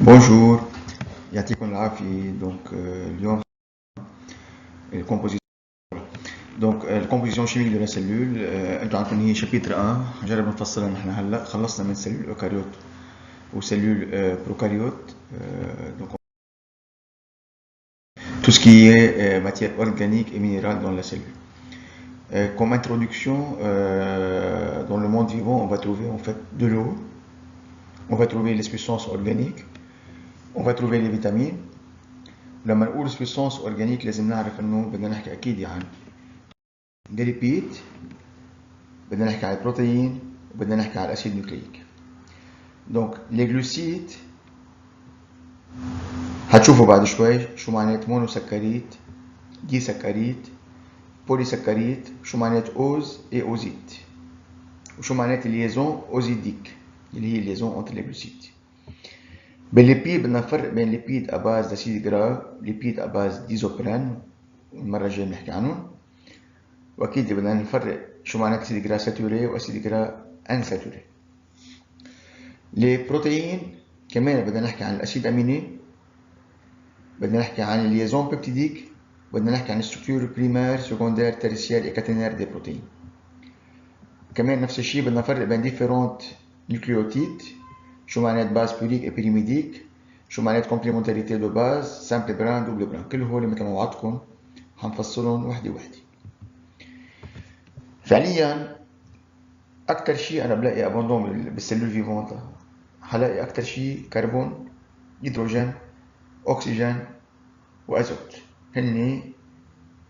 Bonjour, يعطيكم العافية. اليوم الكومبوزيشن الكومبوزيشن شيميك دو لا سيلول. انتم عارفين هي شابيتر 1 هنجرب نفصلها. نحن هلا خلصنا من سيلول اوكاريوت وسيلول بروكاريوت. دونك tout ce qui est matière organique et minérale dans la cellule. Comme introduction, dans le monde vivant, on va trouver en fait de l'eau, on va trouver les substances organiques, on va trouver les vitamines. لما نقول سبستانس اورجانيك لازم نعرف انه بدنا نحكي اكيد عن الليبيد، بدنا نحكي على البروتين، وبدنا نحكي على الاسيد نيوكليك. دونك لي جلوسيد هتشوفوا بعد شوي شو معنات مونوسكريت، دي سكريت، بولي سكريت، شو معنات اوز اي اوزيد، وشو معنات الليزون اوزيديك اللي هي الليزون انتر لي جلوسيد. بالليبيد بدنا نفرق بين ليبيد اباز داسيد جرا، ليبيد اباز ديزوبرين، المره الجايه بنحكي عنهم. واكيد بدنا نفرق شو معنات اسيد جرا ساتوري واسيد جرا انساتوري. لي بروتين كمان بدنا نحكي عن الاسيد اميني، بدنا نحكي عن الليزون بيبتيديك، بدنا نحكي عن الستركتور بريمير سكوندير تيرسيير اي كاتينير دي بروتين. كمان نفس الشيء بدنا نفرق بين ديفيرونت نيوكليوتيد، شو معنات باز بيوريك اي بيريميديك، شو معنات كومبليمونتاريتي دو باز، سامبل بران، دوبل بران. كل هول مثل ما وعدتكم حنفصلهم وحده وحده. فعليا اكثر شيء انا بلاقي ابوندون بالسيلول فيفونت، هلاقي اكثر شيء كربون، هيدروجين، oxygène وازوت. هن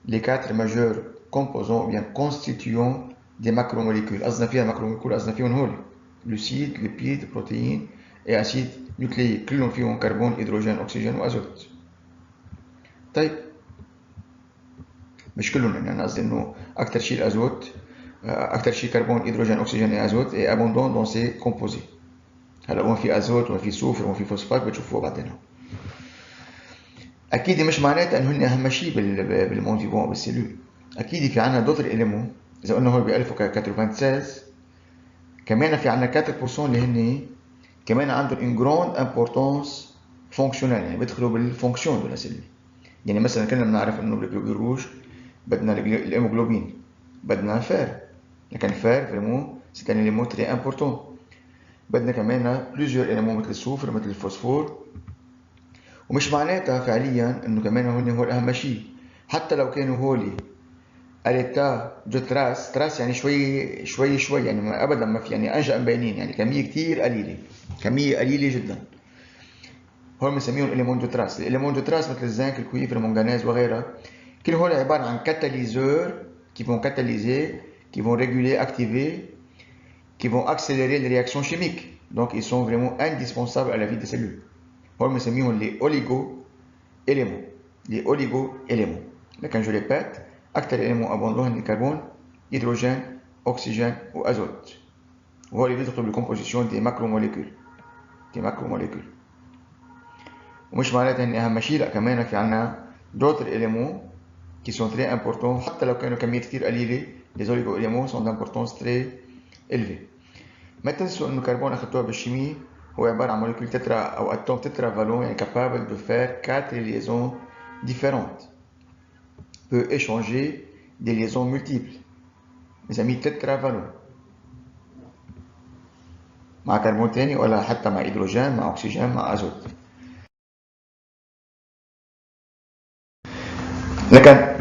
les quatre majeurs composants ou bien constituants des macromolécules. قصدنا فيها ماكروموليكول، قصدنا فيهم هول glucides, lipides, protéines et acides nucléiques. كلهم فيهم كربون، هيدروجين، اكسجين وازوت. طيب مش كلهم، يعني انا قصدي انه اكثر شيء الازوت، اكثر شيء كربون، هيدروجين، اكسجين وازوت et abondant dans ces composés. هلا وين في ازوت وين في سوفر وين في فوسفات بتشوفوها بعدين. اكيد مش معناتها انه هن اهم شيء بالمون فيفون بالسيلول. اكيد في عندنا دوتر اليمون، اذا قلنا هون ب 1096 كمان في عندنا 4% اللي هن كمان عندهم ان جراند امبورتانس فونكشنال، يعني بيدخلوا بالفونكسيون دو لا سيلول. يعني مثلا كنا بنعرف انه بالجلوبين روج بدنا الهيموجلوبين، بدنا الفير، لكن الفير فريمون سي ان اليمون تري امبورتون. بدنا كمان بليزيور اليمون مثل السوفر مثل الفوسفور. ومش معناتها فعليا انه كمان هول اهم شيء، حتى لو كانوا هولي اليتا دو تراس يعني شوي يعني ما ابدا ما في، يعني انشا مبينين، يعني كميه كثير قليله، كميه قليله جدا. هول بنسميهم اليمون دو تراس. الاليمون دو تراس مثل الزنك، الكويفر، المنغنيز وغيرها، كل هول عباره عن كاتاليزور qui vont catalyser, qui vont réguler, activer, qui vont accélérer les réactions chimiques. Donc ils sont vraiment indispensables à la vie des cellules. هول بنسميهم les oligo-éléments. Les oligo-éléments. لكن je répète، أكثر éléments abondants هن الكربون، هيدروجين، أكسجين وأزوت. وهو اللي بيدخلوا بالكومبوزيشن دي ماكروموليكول. ومش معناتها إن أهم شيء، لا كمان في عنا d'autres éléments qui sont très importants حتى لو كانوا كمية كتير قليلة. les oligo-éléments sont d'importance très élevée. ما تنسوا إنه الكربون أخذتوها بالشيمياء هو عبارة عن موليكول تترا أو أتوم تترافالون، يعني capable de faire 4 liaisons différentes. Peut échanger des liaisons multiples. mes amis تترافالون مع كربون تاني ولا حتى مع هيدروجين، مع أكسجين، مع أزوت. لكن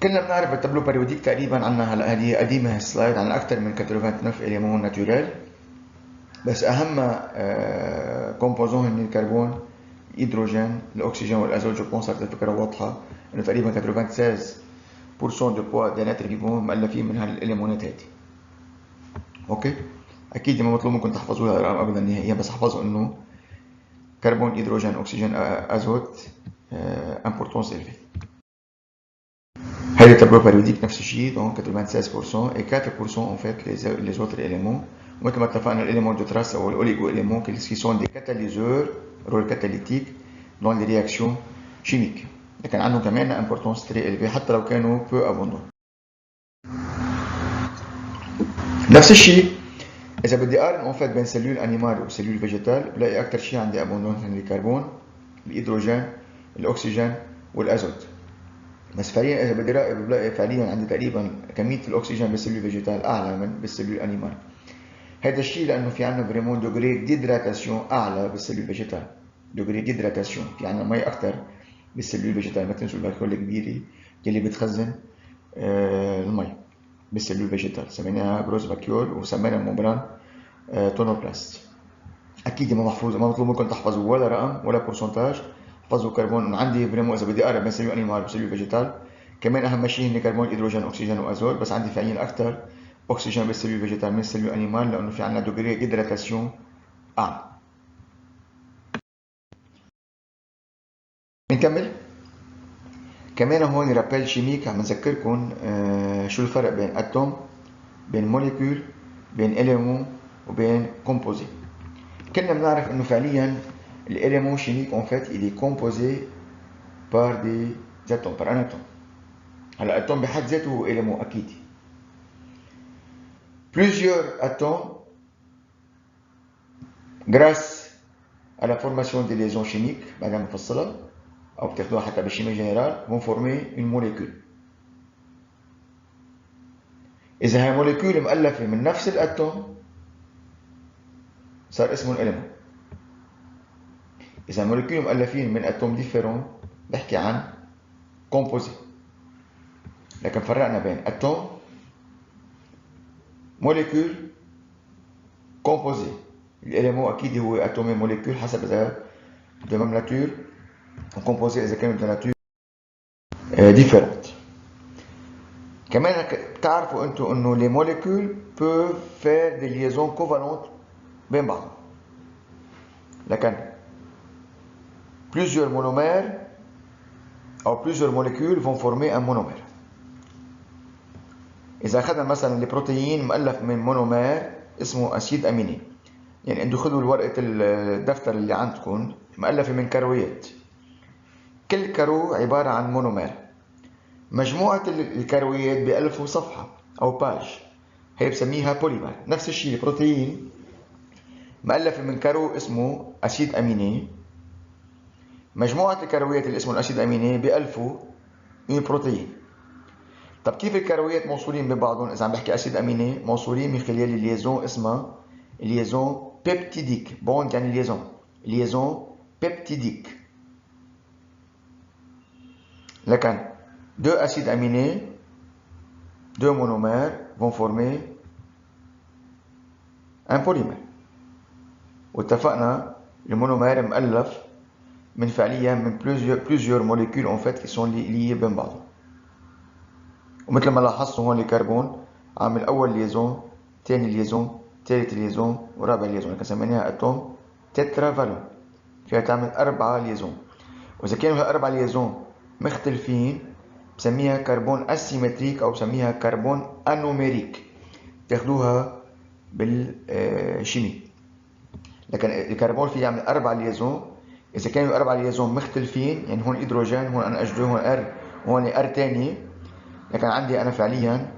كلنا بنعرف التابلو بريوديك تقريبا عنا هلا، هذه قديمة هالسلايد، عن أكثر من 89 إليمون ناتوريل، بس أهم كومبوزون هن الكربون، الهيدروجين، الأكسجين والأزوت. جو بونس هذه الفكرة واضحة إنه تقريبا 96% دو بوا دي ناتر فيفون مؤلفين من هالإليمونات هذه. أوكي؟ أكيد ما مطلوب منكم تحفظوا الأرقام أبدا نهائيا، بس احفظوا إنه كربون، هيدروجين، أكسجين، أزوت امبورتونس إلفي. هذه التابلو بريوديك نفس الشيء، دونك 96% et 4% en fait les autres éléments. ومثل ما اتفقنا الاليمون دو تراس او الاوليغو éléments qui sont des catalyseurs, rôle catalytique dans les réactions chimiques. لكن عندهم كمان importance très élevée حتى لو كانوا peu abondants. نفس الشيء إذا بدي أقارن أون فيت بين سلول أنيمال وسلول فيجيتال بلاقي أكثر شيء عندي أبوندون هن الكربون، الهيدروجين، الأكسجين والأزوت. بس فعليا إذا بدي راقب بلاقي فعليا عندي تقريبا كمية الأكسجين بالسلول فيجيتال أعلى من بالسلول أنيمال. هذا الشيء لأنه في عنا فريمون دوغري ديدراتاسيون أعلى بالسلول فيجيتال. دوغري ديدراتاسيون في عنا مي أكثر بالسلول فيجيتال. ما تنسوا البالكول الكبيرة يلي بتخزن المي بالسلول فيجيتال، سميناها جروس فاكيول وسمينا الممبران تونوبلاست. اكيد ما محفوظ، ما مطلوب منكم تحفظوا ولا رقم ولا بورسنتاج، احفظوا كربون. عندي فريمون اذا بدي اقرب بين سلول انيمال وسلول فيجيتال، كمان اهم شيء هن كربون، هيدروجين، اكسجين وازوت. بس عندي فعليا اكثر اكسجين بالسلول فيجيتال من السلول انيمال لانه في عندنا دوغري هيدراتاسيون اعلى. بنكمل كمان هون رابيل شيميك. عم نذكركم شو الفرق بين اتوم، بين موليكول، بين إليمون وبين كومبوزي. كلنا بنعرف انه فعليا l'élément chimique en fait il est composé par des atomes, par un atome. هلا الاتوم بحد ذاته هو élément اكيد. Plusieurs atomes grâce à la formation des liaisons chimiques بعدها بنفصلها او بتاخدوها حتى بالشيمياء جنرال vont former une molécule. اذا هي موليكول مؤلفه من نفس الاتوم صار اسمه الاليمون. إذا موليكول مؤلفين من أتوم ديفيرون بحكي عن كومبوزي. لكن فرقنا بين أتوم، موليكول، كومبوزي. الإليمون أكيد هو أتوم موليكول حسب إذا de même nature وكومبوزي إذا كانوا de nature différente. كمان بتعرفوا أنتم إنه les molécules peuvent faire des liaisons covalentes بين بعضهم. لكن plusieurs monomères ou plusieurs molécules vont former un monomère. إذا أخذنا مثلا البروتين مؤلف من مونومير اسمه أسيد أميني، يعني أنتوا خذوا ورقة الدفتر اللي عندكم مؤلفة من كرويات، كل كرو عبارة عن مونومير. مجموعة الكرويات بألفوا صفحة أو باج، هي بسميها بوليمر. نفس الشيء البروتين مؤلفة من كرو اسمه أسيد أميني، مجموعة الكرويات اللي اسمه الأسيد أميني بألفوا بروتين. طب كيف الكرويات موصولين ببعضهم؟ إذا عم بحكي أسيد أميني موصولين من خلال الليزون اسمها الليزون بيبتيديك. بوند يعني ليزون بيبتيديك. لكن دو أسيد أميني دو مونومير vont former un polymère. واتفقنا المونومير مؤلف من فعليا من plusieurs molécules en fait qui sont liées بين بعضهم. ومثل ما لاحظتوا هون الكربون عامل اول ليزون، ثاني ليزون، ثالث ليزون ورابع ليزون، لكن سميناها اتوم تترا فالون، فيها تعمل 4 ليزون. واذا كانوا هالاربع ليزون مختلفين بسميها كربون اسيمتريك او بسميها كربون انوميريك، تاخدوها بالشيمي. لكن الكربون فيه يعمل 4 ليزون. اذا كانوا الاربع ليزون مختلفين، يعني هون هيدروجين، هون ان اتش 2، هون ار، هون ار ثاني، لكن عندي أنا فعليا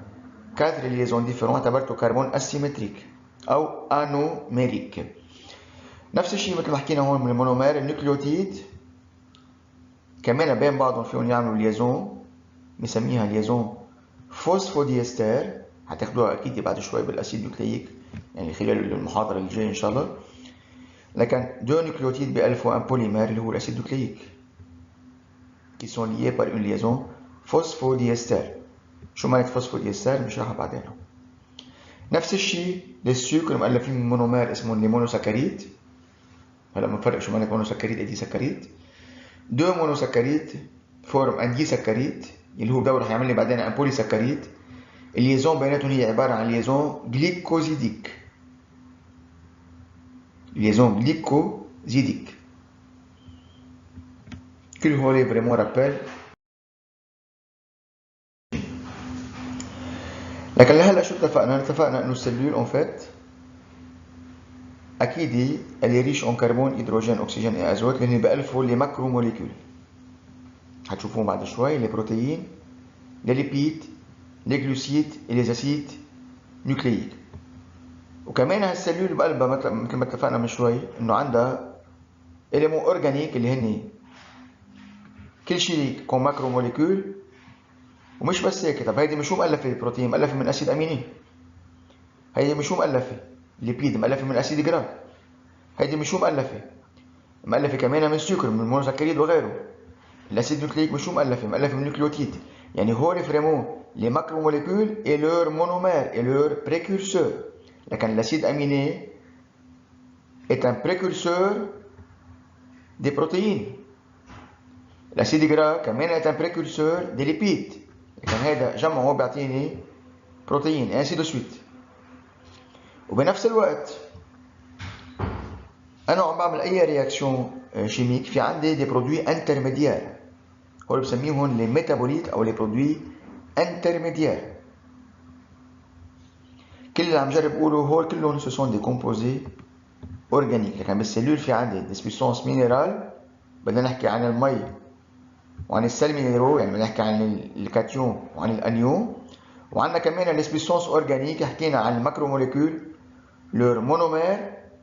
4 ليزون ديفيرون، اعتبرته كربون اسيمتريك أو أنوميريك. نفس الشيء مثل ما حكينا هون من المونومير، النيوكليوتيد كمان بين بعضهم فيهم يعملوا ليزون بنسميها ليزون فوسفوديستر، هتاخدوها أكيد بعد شوي بالأسيد نيوكلييك يعني خلال المحاضرة الجاية إن شاء الله. لكن دو نيوكليوتيد بألفوا أن بوليمير اللي هو الأسيد نيوكلييك qui sont liés par une liaison phosphodiester. شو معنى فوسفوديستر بنشرحها بعدين. نفس الشيء للسكر مؤلفين من مونومير اسمه المونوساكاريد. هلا بنفرق شو معنى مونوساكاريد ودي سكريد. دو مونوساكاريد فورم ان دي سكريد اللي هو بدوره هيعمل لي بعدين ان بوليساكاريد. الليزون بيناتهم هي عباره عن ليزون جليكوزيديك. ليزون جليكوزيديك. كل هول فريمون رابيل. لكن لهلا شو اتفقنا؟ اتفقنا انه السلول اون فيت اكيد اللي ريش اون كربون، هيدروجين، اكسجين اي ازوت، لان بألفوا لي ماكرو موليكول هتشوفوهم بعد شوي، لي بروتيين، لي ليبيد، لي جلوسيد، لي اسيد نيوكلييك. وكمان هالسلول بقلبها مثل ما اتفقنا من شوي انه عندها إليمون أورجانيك اللي هن كل شيء كون ماكرو موليكول. ومش بس هيك، طب هيدي مش شو مؤلفة البروتين؟ مؤلفة من أسيد أميني. هيدي مش شو مؤلفة؟ ليبيد مؤلفة من أسيد جرام. هيدي مش شو مؤلفة؟ مؤلفة كمان من السكر، من المونوسكريد وغيره. الأسيد نوكليك مش شو مؤلفة؟ مؤلفة من النيوكليوتيد. يعني هول فريمون les macromolécules et leurs monomères et leurs précurseurs. لكن l'acide aminé est un précurseur des protéines. l'acide gras كمان est un précurseur des lipides. لكن هذا جمعه بيعطيني بروتين et ainsi de suite. وبنفس الوقت أنا عم بعمل أي رياكشن شيميك في عندي des produits intermédiaires. هول بسميهم les métabolites أو les produits intermédiaires. كل اللي عم جرب اقوله هول كلهم ce sont des composés organiques. لكن بالسلول في عندي des substances minérales، بدنا نحكي عن المي وعن السل مينيرو، يعني بدنا نحكي عن الكاتيون وعن الانيون. وعندنا كمان les substances organiques، حكينا عن الماكروموليكول leur monomère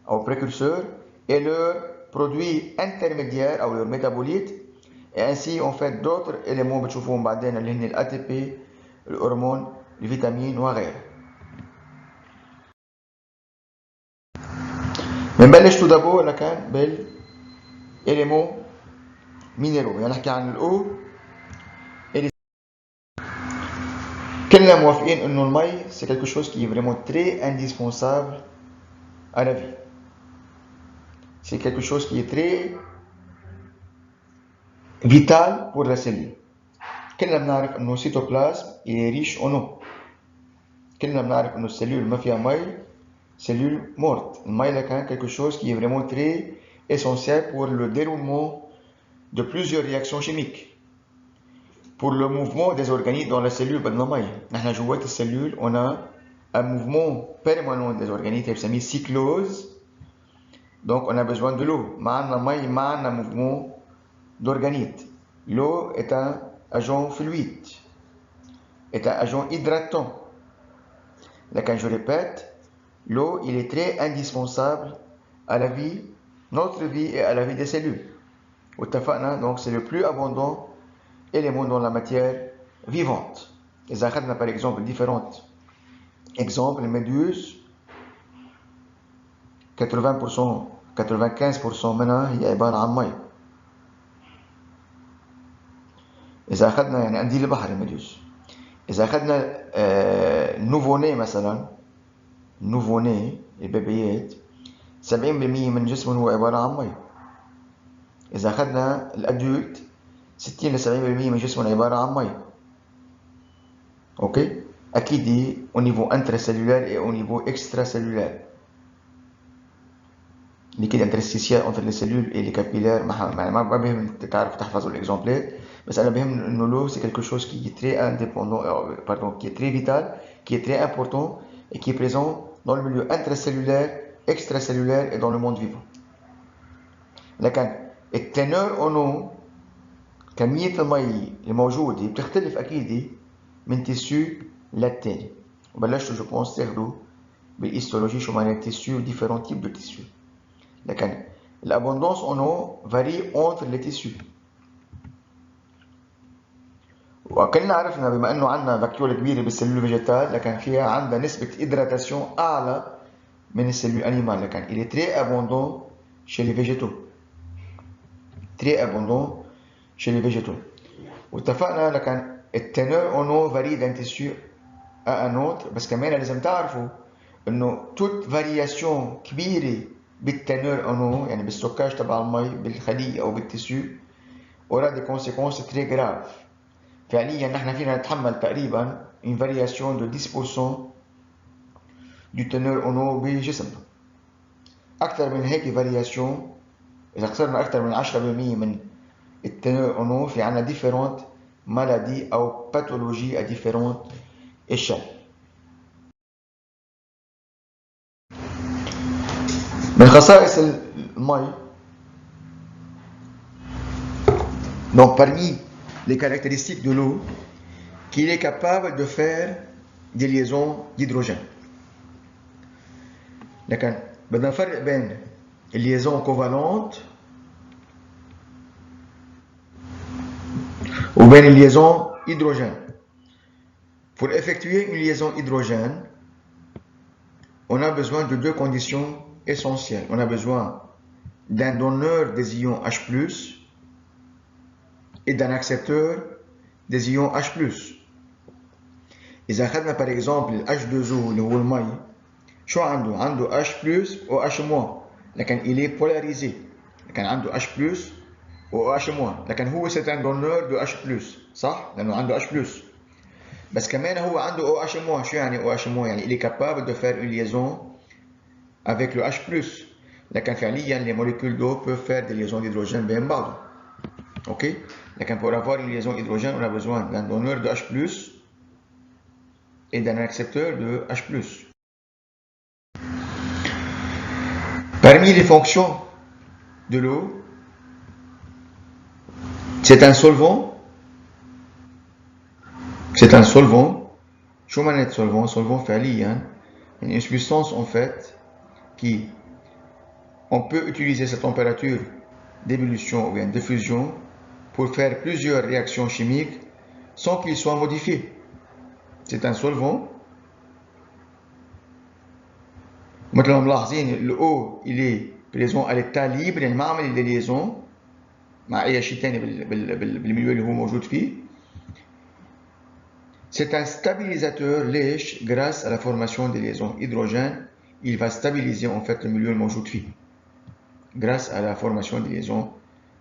او précurseur et leurs produits intermédiaires او leurs métabolites. et ainsi on fait d'autres éléments بتشوفوهم بعدين اللي هن ال ATP، الهرمون، الفيتامين وغيره. بنبلش تو دابور لكان بالإليمون مينيرو. يعني نحكي عن الأو. كلنا موافقين إنه المي c'est quelque chose qui est vraiment très indispensable à la vie. C'est quelque chose qui est très vital pour la cellule. كلنا بنعرف إنه السيتوبلازم il est riche en eau. كلنا بنعرف إنه السلول ما فيها مي cellule morte. المي لكان quelque chose qui est vraiment très essentiel pour le déroulement de plusieurs réactions chimiques. Pour le mouvement des organites dans la cellule بدنا مي. نحن جوات السلول on a un mouvement permanent des organites qui s'appelle cyclose. Donc on a besoin de l'eau. ما عندنا مي ما عندنا mouvement d'organites. L'eau est un agent fluide, est un agent hydratant. لكن je répète, l'eau il est très indispensable à la vie, notre vie et à la vie des cellules. واتفقنا donc c'est le plus abondant élément dans la matière vivante. إذا أخذنا par exemple différents exemples, les méduses 80% 95% منها هي عبارة عن مي. إذا أخذنا يعني قنديل البحر الميدوز. إذا أخذنا نوفوني مثلا، نوفوني البيبيات 70% من جسمهم هو عبارة عن مي. إذا أخذنا الأدولت 60 ل 70% من جسمهم عبارة عن مي. أوكي؟ أكيد دي au niveau intracellulaire et au niveau extracellulaire. liquide interstitiel entre les cellules et les capillaires. ما بهم تعرف تحفظوا الإكزامبلات، بس أنا بهم إنه l'eau c'est quelque chose qui est très indépendant, pardon, qui est très vital, qui est très important et qui est présent dans le milieu intracellulaire, extracellulaire et dans le monde vivant. لكن التنور en eau كمية المي الموجودة بتختلف أكيد من تيسيو للتاني. وبلشتوا جو بونس تاخدوا بالهيستولوجي شو معنى تيسيو différents types de tissus. لكن l'abondance en eau varie entre les tissus. وكلنا عرفنا بما انه عندنا فاكيول كبيره بالسلول فيجيتال لكن فيها عندها نسبه هيدراتاسيون اعلى من السلول انيمال. لكن il est très abondant chez les végétaux. très abondant chez les végétaux. واتفقنا لكن التنور en eau varie d'un tissu à un autre. بس كمان لازم تعرفوا انه toute variation كبيره بالتنور en eau يعني بالستوكاج تبع المي بالخليه او بالتيسيو aura des conséquences très graves. فعليا نحن فينا نتحمل تقريبا une variation de 10% du teneur en eau بجسمنا. أكثر من هيك variation إذا خسرنا أكثر من 10% من التنور en eau في عنا différentes maladies أو pathologies à différentes échelles. من خصائص المي donc parmi les caractéristiques de l'eau qu'il est capable de faire des liaisons d'hydrogène. لكن بدنا نفرق بين الليزون كوفالونت وبين الليزون hydrogène. Pour effectuer une liaison hydrogène, on a besoin de deux conditions essentielles. On a besoin d'un donneur des ions H+, et d'un accepteur des ions H+. إذا أخذنا par exemple ال H2O اللي هو المي، شو عنده؟ عنده H+ و H-، لكن il est polarisé. لكن عنده H+ و OH-، لكن هو c'est un donneur de H+، صح؟ لأنه عنده H+. بس كمان هو عنده OH-. شو يعني OH-؟ يعني il est capable de faire une liaison avec le H+. لكن فعليا les molécules d'eau peuvent faire des liaisons d'hydrogène بين بعضهم. Ok? لكن pour avoir une liaison hydrogène, on a besoin d'un donneur de H+ et d'un accepteur de H+. Parmi les fonctions de l'eau, c'est un solvant. C'est un solvant. شو معنى solvant؟ solvant فعليا une substance en fait qui on peut utiliser sa température d'ébullition ou bien de fusion pour faire plusieurs réactions chimiques sans qu'il soit modifié. C'est un solvant. مثل ما ملاحظين الأو il est présent à l'état libre، يعني ما عمل des liaisons مع أي شيء ثاني بالميليو اللي هو موجود فيه. C'est un stabilisateur lèche grâce à la formation des liaisons hydrogènes. Il va stabiliser en fait le milieu الموجود فيه grâce à la formation des liaisons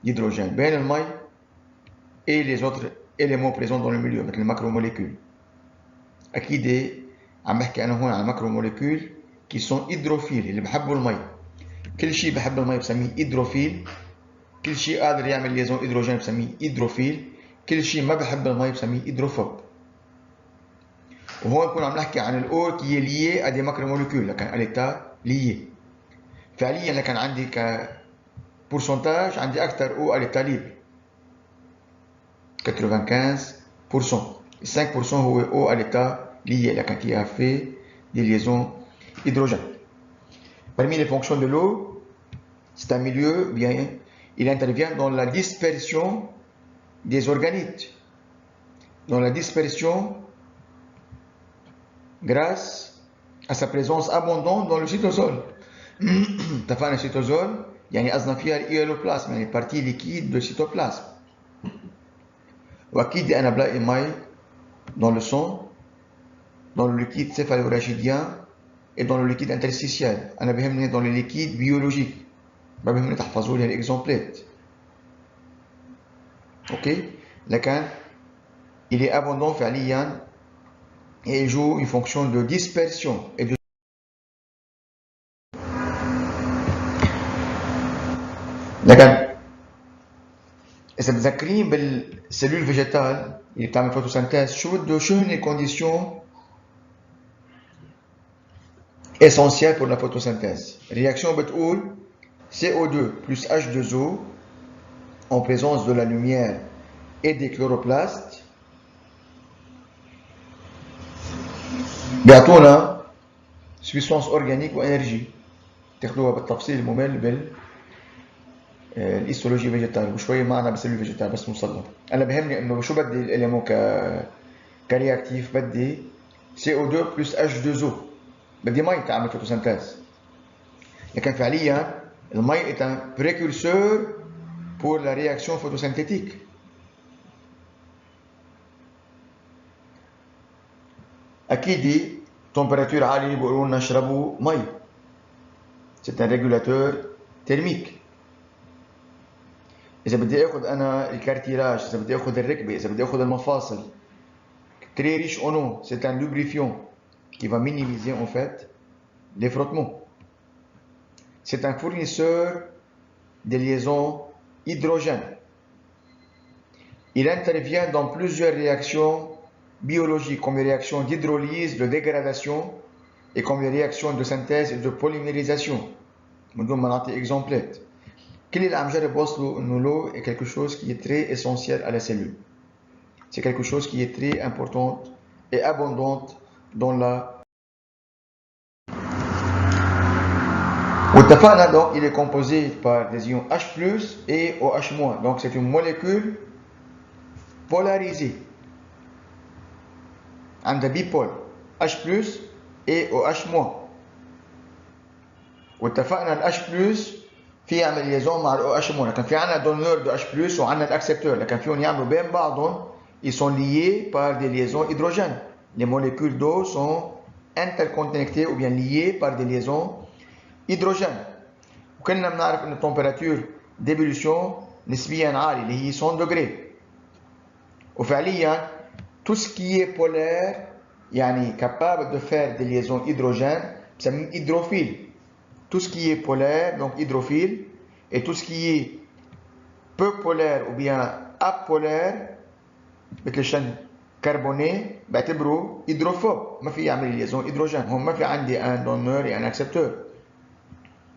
d'hydrogène بين المي et les autres éléments présents dans le milieu مثل الماكروموليكول. أكيد عم بحكي أنا هون عن الماكروموليكول qui sont hydrophiles اللي بحبوا المي. كل شيء بحب المي بسميه hydrophile. كل شيء قادر يعمل ليزون هيدروجين بسميه hydrophile. كل شيء ما بحب المي بسميه hydrophobe. وهون كنا عم نحكي عن الأو كي lié à des macromolécules لكن à l'état lié. فعليا لكن عندي كبورسنتاج عندي أكثر أو à l'état libre 95%. 5% هو أو à l'état lié لكن qui a fait des liaisons hydrogènes. Parmi les fonctions de l'eau, c'est un milieu bien. Il intervient dans la dispersion des organites. Dans la dispersion grâce à sa présence abondante dans le cytosol. اتفقنا الcytosol يعني قصدنا فيها الإيلوبلازم يعني partie liquide de cytoplasme. وأكيد أنا بلاقي مي dans le sang, dans le liquide céphalorachidien et dans le liquide interstitiel. أنا بهمني dans le liquide biologique. ما بهمني تحفظوا لي هالإكزامبلات. Ok? لكن il est abondant فعليا et il joue une fonction de dispersion et de لكن إذا متذكرين بالسيلول فيجيتال اللي بتعمل فوتوسينثيز شو هن الكونديسيون essentielles pour la photosynthèse. Réaction بتقول CO2 plus H2O en présence de la lumière et des chloroplastes بيعطونا substance organique وإنرجي. تاخدوها بالتفصيل الممل الهيستولوجي فيجيتال وشوي معنا بالسيلول فيجيتال بس نوصل له. انا بهمني انه شو بدي الاليمون كرياكتيف. بدي CO2 plus H2O. بدي مي تعمل فوتوسينثيز. لكن فعليا المي est un précurseur pour la réaction photosynthétique. اكيد température عاليه بيقولوا لنا اشربوا مي. C'est un régulateur thermique. إذا بدي آخذ أنا الكارتيراج، إذا بدي آخذ الركبة، إذا بدي آخذ المفاصل، très riche en eau, c'est un lubrifiant qui va minimiser en fait les frottements. C'est un fournisseur de liaisons hydrogènes. Il intervient dans plusieurs réactions biologiques comme les réactions d'hydrolyse, de dégradation et comme les réactions de synthèse et de polymérisation. من دون ما نعطي exemplaires. كل اللي عم جرب وصله انه l'eau est quelque chose qui est très essentiel à la cellule. C'est quelque chose qui est très importante et abondante dans la واتفقنا donc il est composé par des ions H+ et OH-. Donc c'est une molécule polarisée. عندها bipôle H+ et OH-. واتفقنا ال H+ في يعمل ليزون مع ال OH-. لكن في عندنا دونور de H+ وعندنا الاكسبتور، لكن فيهم يعملوا بين بعضهم. Ils sont liés par des liaisons hydrogènes. Les molécules d'eau sont interconnectées ou bien liées par des liaisons hydrogènes. وكلنا بنعرف ان التمبيراتور d'ébullition نسبيا عالي اللي هي 100 degrés. وفعليا tout ce qui est polaire يعني capable de faire des liaisons hydrogènes بسميه hydrophile. Tout ce qui est polaire donc hydrophile, et tout ce qui est peu polaire ou bien apolaire مثل الشن كربوني بعتبره hydrophobe. ما في يعمل ليزون هيدروجين. هون ما في عندي ان دونور يعني اكسبتور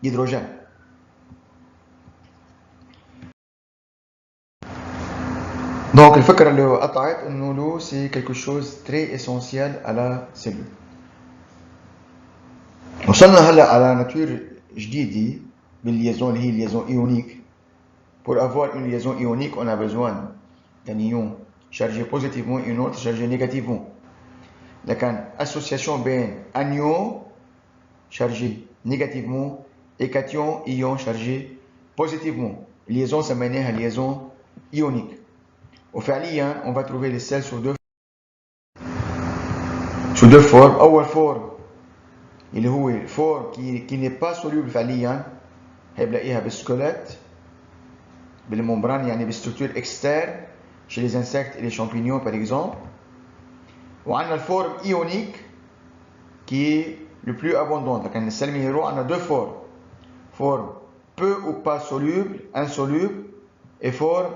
hydrogène. Donc الفكرة اللي قطعت انه l'eau c'est quelque chose très essentiel à la cellule. وصلنا هلا على ناتور جديدة بالليزون اللي هي الليزون ionique. Pour avoir une liaison ionique, on a besoin d'un ion chargé positivement et une autre chargée négativement. لكن association بين anion chargé négativement et cation ion chargé positivement. Liaison سميناها liaison ionique. وفعليا on va trouver les sels sous deux formes. أول forme اللي هو الفورم qui n'est pas soluble فعليا هنلاقيها بالسكليت بالممbrane يعني بالstructure externe chez les insectes et les champignons par exemple. وعندنا الفورم ionique qui est le plus abondant. لكن السل minéraux عندنا deux formes. Forme peu ou pas soluble, insoluble, et forme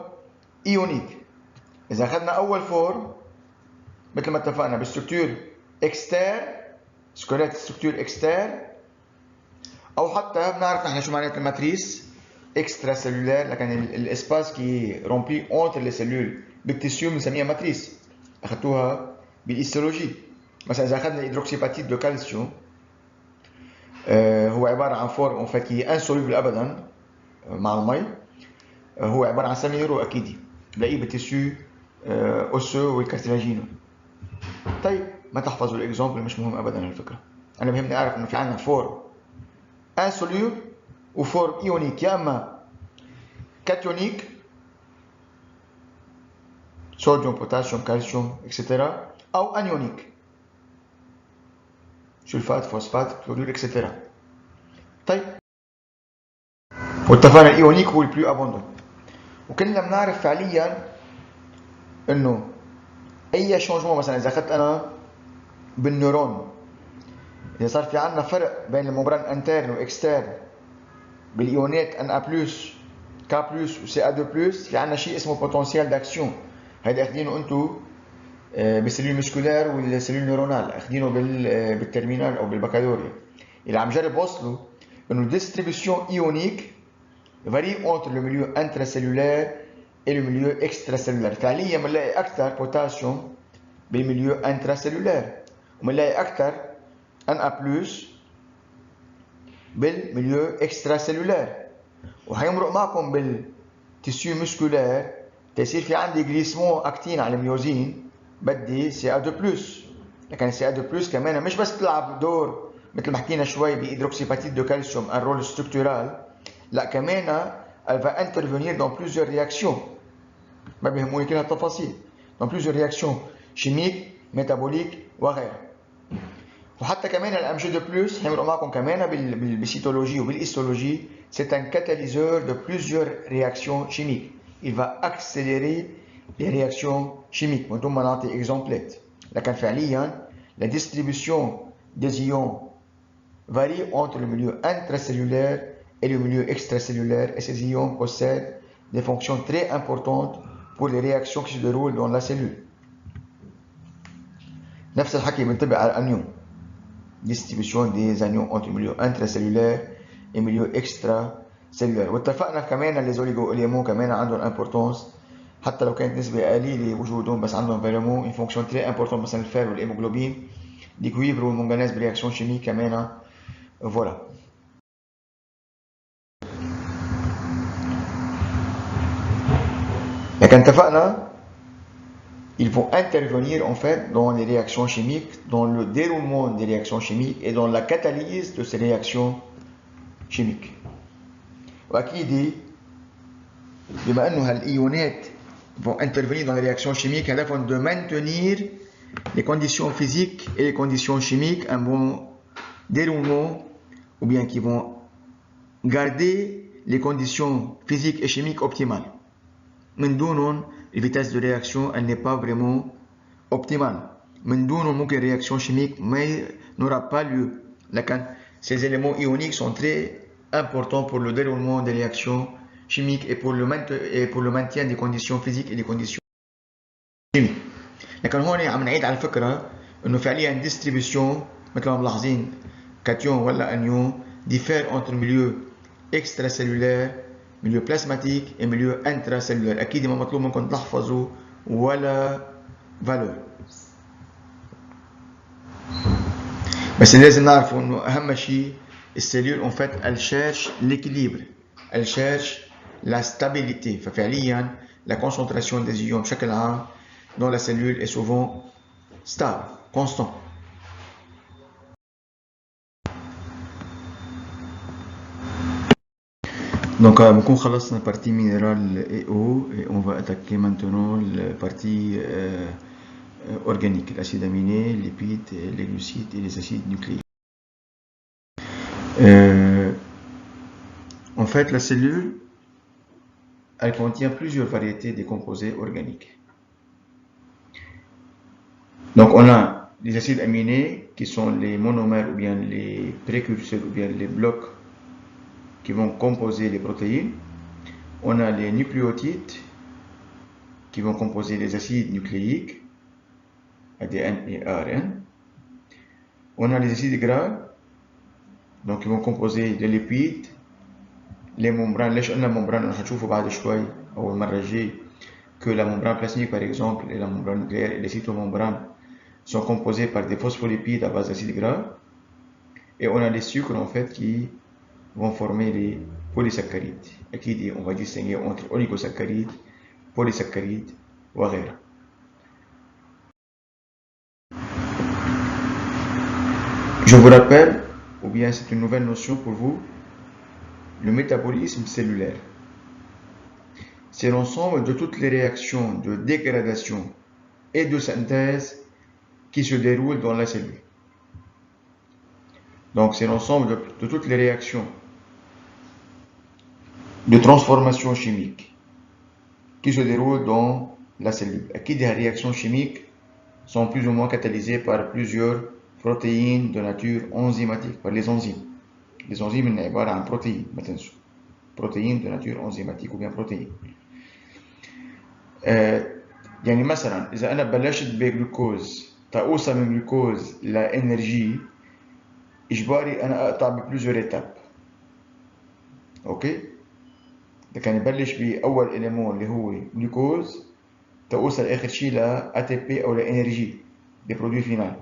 ionique. إذا أخذنا أول forme مثل ما اتفقنا بالstructure externe سكليت structure externe، أو حتى بنعرف نحن شو معناتها الماتريس extracellulaire. لكن الاسباس qui est rempli entre les cellules بالتيسيو بنسميها ماتريس. أخذتوها بالهيستولوجي. مثلا إذا أخذنا الهيدروكسيباتيد دو كالسيوم هو عبارة عن فورم en fait qui est insoluble أبدا مع المي. هو عبارة عن سل minéraux أكيد بلاقيه بالتيسيو أوسو والكارتلاجينو. طيب ما تحفظوا الإكزامبل مش مهم أبدا الفكرة. أنا بهمني أعرف إنه في عندنا فورم insoluble وفورم ionique، يا اما كاتيونيك صوديوم بوتاسيوم كالسيوم اكسترا، او انيونيك سلفات فوسفات كلوريد اكسترا. طيب واتفقنا الايونيك هو البلو ابوندون. وكلنا بنعرف فعليا انه اي شونجمون مثلا اذا اخذت انا بالنيورون اذا صار في عندنا فرق بين الممبران انترن واكسترن بالايونات Na+, K+ و Ca2+، في عندنا شيء اسمه بوتنسيال داكسيون. هيدا اخذينه انتم بالسيلول مسكولار والسيلول نيورونال، اخذينه بالترمينال او بالبكالوريا. اللي عم جرب وصله انه الديستريبيوشن ايونيك varie entre le milieu intracellulaire et le milieu extracellulaire. فعليا بنلاقي اكثر بوتاسيوم بالميليو انتراسيلولار، وبنلاقي اكثر Na+ بالميليو اكستراسيلولار. وهيمرق معكم بالتيسيو مسكولار تصير في عندي جليسمون اكتين على الميوزين بدي Ca2+. لكن Ca2+ كمان مش بس تلعب دور مثل ما حكينا شوي بهيدروكسيباتيد دو كالسيوم un rôle structural، لا كمان elle va intervenir dans plusieurs réactions. ما بيهموني كل هالتفاصيل. dans plusieurs réactions chimiques métaboliques وغيرها. وحتى كمان الام جي دو بلس هيمرقوا معكم كمان بالسيتولوجي وبالهيستولوجي. C'est un catalyseur de plusieurs réactions chimiques. Il va accélérer les réactions chimiques. وانتم ما نعطي اكزامبلات. لكن فعليا la distribution des ions varie entre le milieu intracellulaire et le milieu extracellulaire, et ces ions possèdent des fonctions très importantes pour les réactions qui se déroulent dans la cellule. نفس الحكي بنطبق على الانيون. distribution des anions entre milieu intracellulaire et milieu extracellulaire. واتفقنا كمان les oligo-éléments كمان عندهم importance حتى لو كانت نسبة قليلة وجودهم، بس عندهم vraiment une fonction très importante. مثلا الفير والهيموغلوبين، الكويبر والمنغنيز برياكشن شيميك كمان. فوالا. لكن اتفقنا ils vont intervenir en fait dans les réactions chimiques, dans le déroulement des réactions chimiques et dans la catalyse de ces réactions chimiques. وأكيد بما أنه هالإيونات vont intervenir dans les réactions chimiques afin de maintenir les conditions physiques et les conditions chimiques un bon déroulement, ou bien qui vont garder les conditions physiques et chimiques optimales. من دونهم la vitesse de réaction elle n'est pas vraiment optimale. من دونهم ممكن réaction chimique n'aura pas lieu. Ces éléments ioniques sont très importants pour le déroulement des réactions chimiques et pour le maintien des conditions physiques et des conditions chimiques. لكن هون عم نعيد على الفكرة انه فعليا distribution مثل ما ملاحظين كاتيون ولا انيون diffère entre milieu extracellulaire, milieu plasmatique et milieu intracellulaire. أكيد ما مطلوب منكم تحفظوا ولا valeur. بس لازم نعرفوا انه اهم شيء السيلول en fait elle cherche l'équilibre, elle cherche la stabilité. ففعليا la concentration des ions بشكل عام dans la cellule est souvent stable, constant. Donc, on خلصنا la partie minérale et eau et on va attaquer maintenant la partie organique, l'acide aminé, les lipides, les glucides et les acides nucléiques. En fait, la cellule, elle contient plusieurs variétés de composés organiques. Donc, on a les acides aminés qui sont les monomères ou bien les précurseurs ou bien les blocs qui vont composer les protéines. On a les nucléotides qui vont composer les acides nucléiques, ADN et ARN. On a les acides gras, donc qui vont composer les lipides, les membranes. ليش قلنا membrane؟ رح نشوفه بعد شوي أو المرة الجاية que la membrane plasmique par exemple et la membrane nucléaire et les cytomembranes sont composés par des phospholipides à base d'acides gras. Et on a les sucres en fait qui vont former les polysaccharides. أكيد on va distinguer entre oligosaccharides, polysaccharides وغيرها. Je vous rappelle, ou bien c'est une nouvelle notion pour vous, le métabolisme cellulaire. C'est l'ensemble de toutes les réactions de dégradation et de synthèse qui se déroulent dans la cellule. Donc c'est l'ensemble de toutes les réactions de transformation chimique qui se déroulent dans la cellule. Qui des réactions chimiques sont plus ou moins catalysées par plusieurs protéines de nature enzymatique, par les enzymes. Les enzymes sont عبارة عن protéines, attention. Protéines de nature enzymatique ou bien protéines. يعني مثلا إذا أنا بلشت بجلوكوز تأوصل من جلوكوز لإنرجي إجباري أنا أقطع ببلوزيور إتاب. أوكي؟ لكن يبلش بأول إليمون اللي هو جلوكوز توصل آخر شيء ل ATP أو لإنرجي دي برودوي فينال.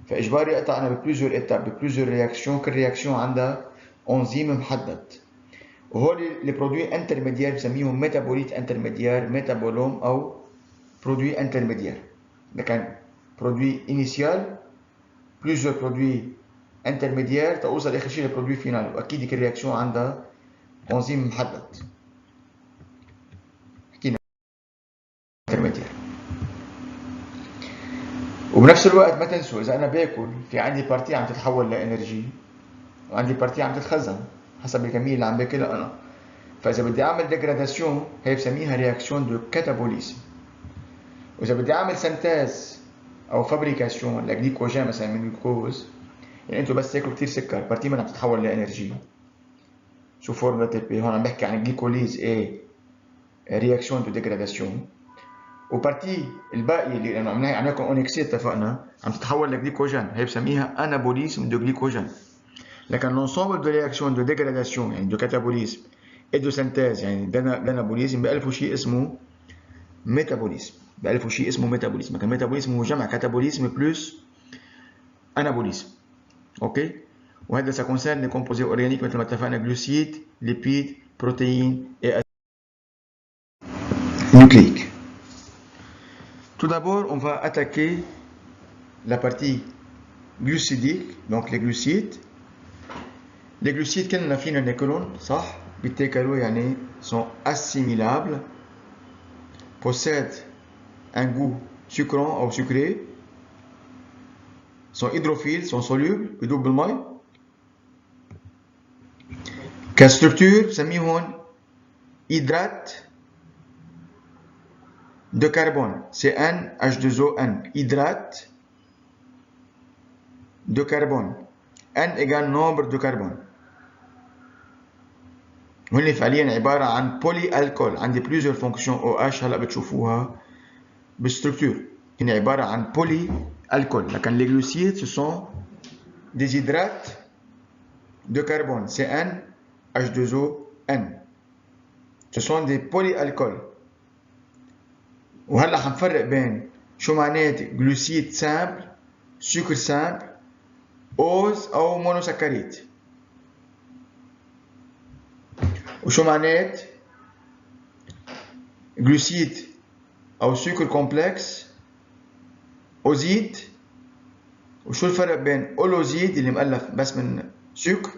فإجباري أقطع أنا ببلوزيور إتاب ببلوزيور رياكسيون، كل رياكسيون عندها أنزيم محدد. وهول les produits intermédiaires بسميهم métabolites intermédiaires, métabolome أو produits intermédiaires. لكن produit initial plusieurs produits intermédiaires توصل آخر شيء للبرودوي فينال، وأكيد كل رياكسيون عندها أنزيم محدد. حكينا intermédiaire. وبنفس الوقت ما تنسوا إذا أنا باكل في عندي بارتي عم تتحول لإنرجي وعندي بارتي عم تتخزن حسب الكمية اللي عم باكلها أنا. فإذا بدي أعمل ديجراداسيون هي بسميها رياكسيون دو كاتابوليزم. وإذا بدي أعمل سنتاز أو فابريكاسيون لجليكوجين مثلا من جلوكوز، يعني أنتوا بس تاكلوا كتير سكر بارتي منها بتتحول لإنرجي سو فورم ATP. هون عم بحكي عن جليكوليز إيه رياكسيون دو ديجراداسيون. وبارتي الباقي اللي عم ناكل أونكسي اتفقنا عم تتحول لجليكوجين هي بسميها أنابوليزم دو جليكوجين. لكن l'ensemble de réactions de dégradation يعني de catabolisme et de synthèse يعني d'anabolisme بألفوا شيء اسمه métabolisme. بألفوا شيء اسمه métabolisme. لكن métabolisme هو جمع catabolisme plus anabolisme. اوكي؟ وهذا ça concerne les composés organiques مثل ما اتفقنا glucides, lipides, protéines et nucléique. Tout d'abord, on va attaquer la partie glucidique, donc les glucides. Les glucides كلنا فينا ناكلهم صح؟ بيتاكلوا يعني sont assimilables, possèdent un goût sucrant ou sucré, sont hydrophiles, sont solubles, بيدوب بالماء. كستركتور بسميهم hydrate de carbone, c'est NH2ON, hydrate de carbone. N égale nombre de carbone. وهن فعليا عبارة عن بولي الكول. عندي plusieurs fonctions OH هلا بتشوفوها بالستركتور. هن عبارة عن بولي الكول. لكن les glucides ce sont des hydrates de carbone, CnH2ON. Ce sont des polyalcools. وهلا حنفرق بين شو معنات جلوسيد سامبل، سكر سامبل، اوز او مونوسكريت، وشو معنات جلوسيد او سكر كومبلكس، اوزيد، وشو الفرق بين اولوزيد اللي مؤلف بس من سكر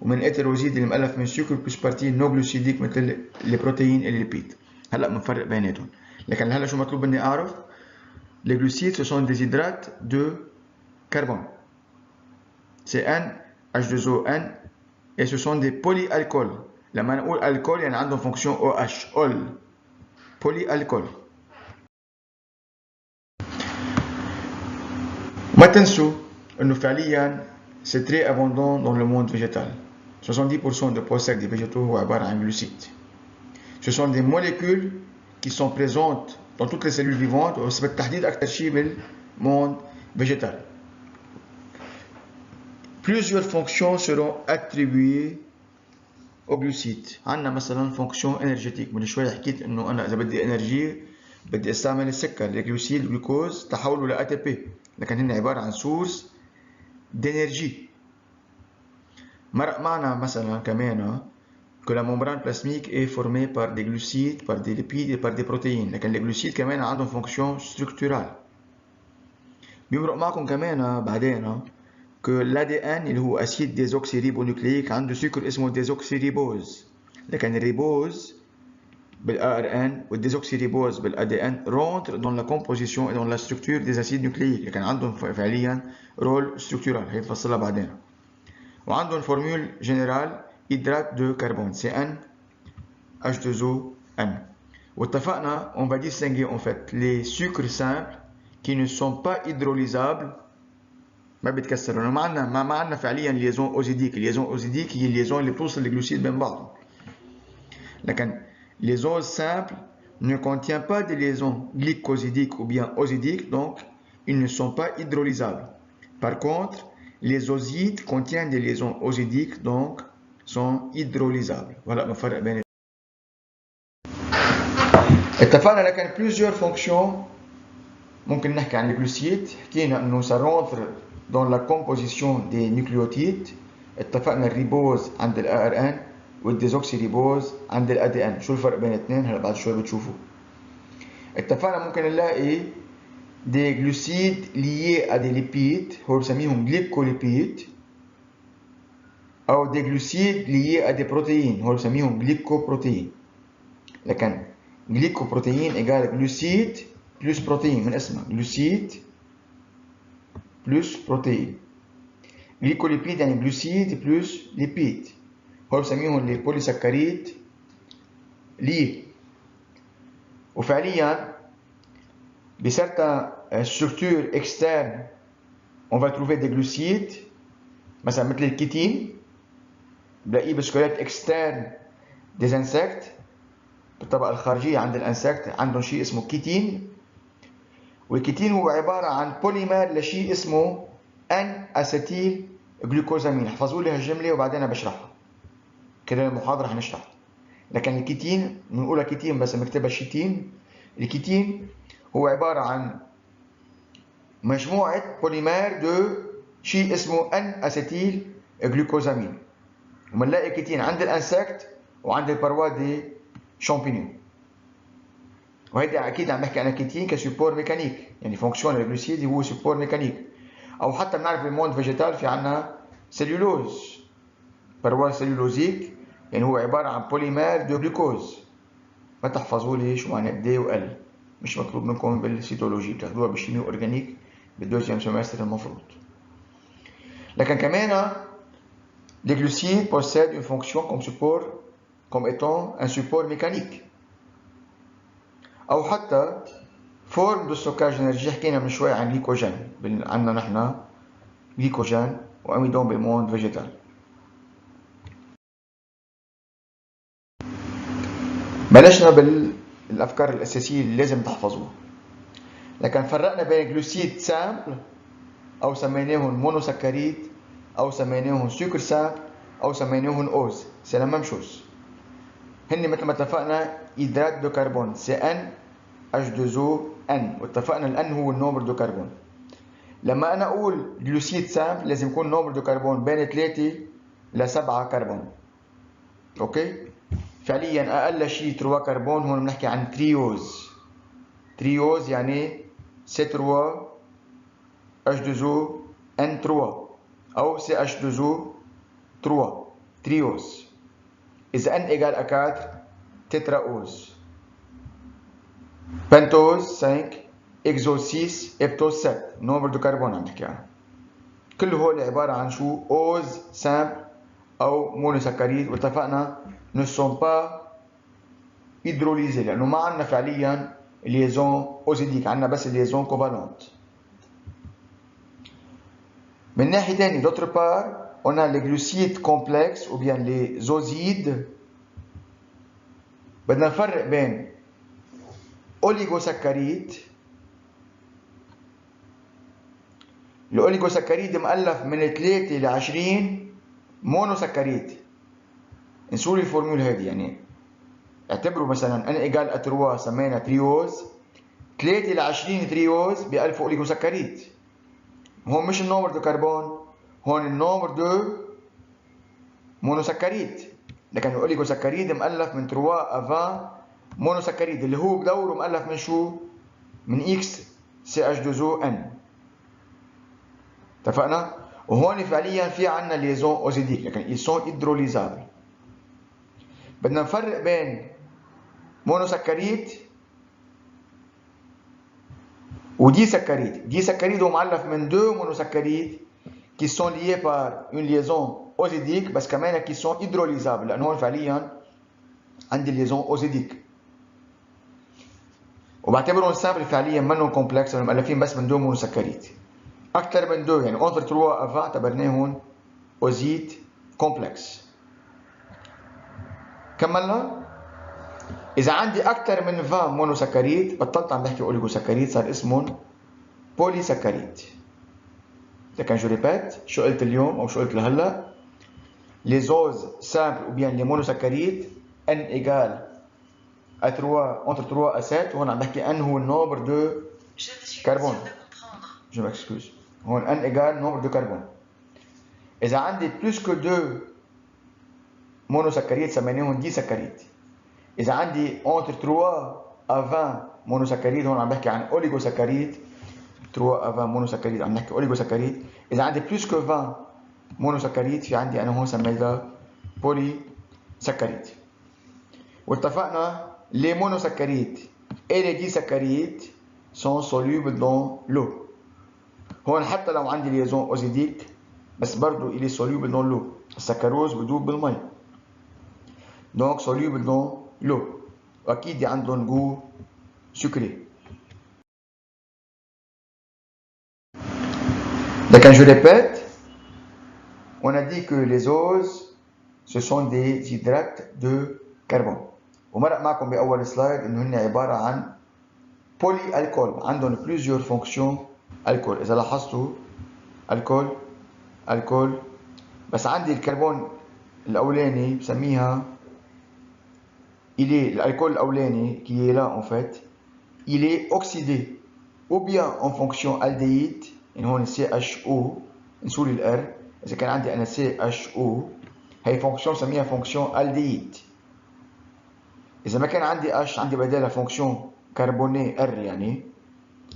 ومن اتروزيد اللي مؤلف من سكر بلس بارتي نو جلوسيديك مثل البروتين الليبيد. هلا بنفرق بيناتهم. لكن هلا شو مطلوب مني اعرف؟ les glucides ce sont des hydrates de carbone, c'est NH2ON, et ce sont des polyalcools. لما نقول الكول يعني عندهم فونكسيون OH, ol, polyalcool. ما تنسوا انه فعليا c'est très abondant dans le monde végétal. 70% de poils des végétaux هو عبارة عن glucides. Ce sont des molécules qui sont présentes dans toutes les cellules vivantes وبالتحديد أكثر شيء بالmonde végétal. Plusieurs fonctions seront attribuées aux glucides. عندنا مثلا fonction énergétique. من شوي حكيت إنه أنا إذا بدي إنرجي بدي أستعمل السكر، الجلوسيد الجلوكوز تحولوا ل ATP، لكن هن عبارة عن source d'énergie. مرق معنا مثلا كمان que la membrane plasmique est formée par des glucides, par des lipides et par des protéines. لكن les glucides كمان عندهم fonction structurale. بيمرق معكم كمان بعدين que l'ADN اللي هو acide désoxyribonucléique عنده سكر اسمه désoxyribose. لكن الريبوز بالARN والديزوكسيريبوز بالADN rentrent dans la composition et dans la structure des acides nucléiques. لكن عندهم فعليا rôle structural هيتفصلها بعدين. وعندهم formule générale hydrate de carbone, CnH2ON. واتفقنا on va distinguer en fait les sucres simples qui ne sont pas hydrolysables ما بيتكسروا. ما عندنا فعليا ليزون اوزيديك. الليزون اوزيديك هي الليزون اللي بتوصل الجلوسيد بين بعضهم. لكن les oses simples ne contiennent pas de liaisons glycosidiques ou bien osidiques, donc ils ne sont pas hydrolysables. Par contre, les osides contiennent des liaisons osidiques, donc sont hydrolysables. Voilà نفرق بين. اتفقنا لكن plusieurs fonctions ممكن نحكي عن الجلوسيد. حكينا انه ça rentre dans la composition des nucléotides. اتفقنا الريبوز عند الARN والديزوكسيريبوز عند الADN. شو الفرق بين الاثنين؟ هلا بعد شوي بتشوفوا. اتفقنا ممكن نلاقي des glucides liés à des lipides هو بسميهم glycolipides أو des glucides liés à des protéines هو بسميهم glycoprotéines. لكن glycoprotéine égale glucide plus protéine من اسمها glucide plus protéine. glycolipide يعني glucide plus lipide هو بسميهم les polysaccharides liés. وفعليا بcertaines structures externes on va trouver des glucides مثلا مثل الكيتين بلاقيه بالسكيلت externe des insectes. بالطبقة الخارجية عند الانسكت عندهم شيء اسمه كيتين، والكيتين هو عبارة عن بوليمر لشيء اسمه N-أسيتيل جلوكوزامين. احفظوا لي هالجملة وبعدين بشرحها. كده المحاضرة هنشرح. لكن الكيتين بنقولها كيتين بس بنكتبها شيتين. الكيتين هو عبارة عن مجموعة بوليمر دو شيء اسمه N-أسيتيل جلوكوزامين. ومنلاقي كيتين عند الانسكت وعند البروا دي شامبينيون. وهيدي اكيد عم بحكي انا كيتين كسبور ميكانيك، يعني فونكسيون الجلوسيد هو سبور ميكانيك. او حتى بنعرف بالموند فيجيتال في عنا سيلولوز، برواز سيلولوزيك، يعني هو عباره عن بوليمير دو جلوكوز. ما تحفظوا لي شو معنى دي وال، مش مطلوب منكم بالسيتولوجي، بتاخدوها بالشيميو اورجانيك بالدوزيام سيمستر المفروض. لكن كمان les glucides possèdent une fonction comme support، comme étant un support mécanique. أو حتى فورم دو ستوكاج انرجي. حكينا من شوي عن جليكوجين، عندنا نحن جليكوجين واميدون بالموند فيجيتال. بلشنا بالافكار الاساسيه اللي لازم تحفظوها. لكن فرقنا بين جلوسيد سامبل او سميناهم مونوسكريد او سميناهم سكر سامبل او سميناهم اوز، سي لا ميم شوز. هن مثل ما اتفقنا هيدرات دو كربون سي ان H2O N، واتفقنا الان هو النومبر دو كربون. لما انا اقول جلوسيد سامبل لازم يكون نومبر دو كربون بين 3 ل 7 كربون. اوكي؟ فعليا اقل شيء 3 كربون، هون بنحكي عن تريوز. تريوز يعني C3 H2O N3 او CH2O 3 تريوز. اذا N égale à 4 تتراوز. بنتوز 5، اكزوز 6، ابتوز 7، نومبر دو كربون عم نحكي عنه. كل هول عباره عن شو؟ اوز سامبل او مونوسكريد. واتفقنا ne sont pas hydrolysés لانه ما عندنا فعليا ليزون اوزيديك، عندنا بس ليزون كوفالونت. من ناحيه ثانيه d'autre part on a les glucides complexes ou bien les osides. بدنا نفرق بين اوليغوسكريد. الاوليغوسكريد مؤلف من 3 ل 20 مونوسكريد. نسوا لي الفورمول هذه، يعني اعتبروا مثلا ان ايجال ا 3 سمينا تريوز، 3 ل 20 تريوز بألف اوليغوسكريد. هون مش النومبر دو كربون، هون النومبر دو مونوسكريد. لكن الاوليغوسكريد مؤلف من 3 ا 20 مونوسكريد اللي هو بدوره مؤلف من شو؟ من اكس سي اتش 2 او ان. اتفقنا؟ وهون فعليا في عندنا ليزون اوزيديك، لكن ils sont hydrolysables. بدنا نفرق بين مونوسكريد ودي سكريد. دي سكريد هو مؤلف من 2 مونوسكريد qui sont liés par une liaison ozidique بس كمان qui sont hydrolysables، لأنه هون فعليا عندي ليزون اوزيديك. وبعتبرهم سامبل فعليا منهم كومبلكس، مؤلفين بس من 2 مونوسكريد. أكثر من 2 يعني اونتر 3 ا 20 اعتبرناهم اوزيد كومبلكس. كملنا. إذا عندي أكثر من 20 مونوسكريد بطلت عم بحكي أوليغوسكريد، صار اسمهم بوليسكريد. لكن جو ريبيت شو قلت اليوم أو شو قلت لهلا، لي زوز سامبل أو بيان لي مونوسكريد N égale à 3 entre 3 à 7. هون عم بحكي N هو النومبر دو كربون. جو m'excuse. هون N égale نومبر دو كربون. إذا عندي بلوس كو 2 مونوسكريد سميناهم دي سكريد. إذا عندي entre 3 à 20 مونوسكريد هون عم بحكي عن أوليغوسكريد. 3 à 20 مونوسكريد عم نحكي أوليغوسكريد. إذا عندي بلوس كو 20 مونوسكريد في عندي أنا هون سميتها بولي سكريد. واتفقنا les monosaccharides et les disaccharides sont solubles dans l'eau. هون حتى لو عندي ليزون اوزيديك بس برضه il est soluble dans l'eau. السكروز بدوب بالمي. donc soluble dans l'eau. واكيد عندهم جو sucré. لكن je répète، on a dit que les oses ce sont des hydrates de carbone. ومرق معكم باول سلايد انه هن عباره عن بولي الكول، عندهم بليزيور فونكسيون الكول. اذا لاحظتوا الكول الكول، بس عندي الكربون الاولاني بسميها الالكول الاولاني qui est là en fait il est oxydé ou bien en fonction aldéhyde. يعني هون CHO نسولي الار. اذا كان عندي انا CHO هي فونكسيون بسميها فونكسيون aldéhyde. إذا ما كان عندي H عندي بدالها فونكسيون كربوني ار يعني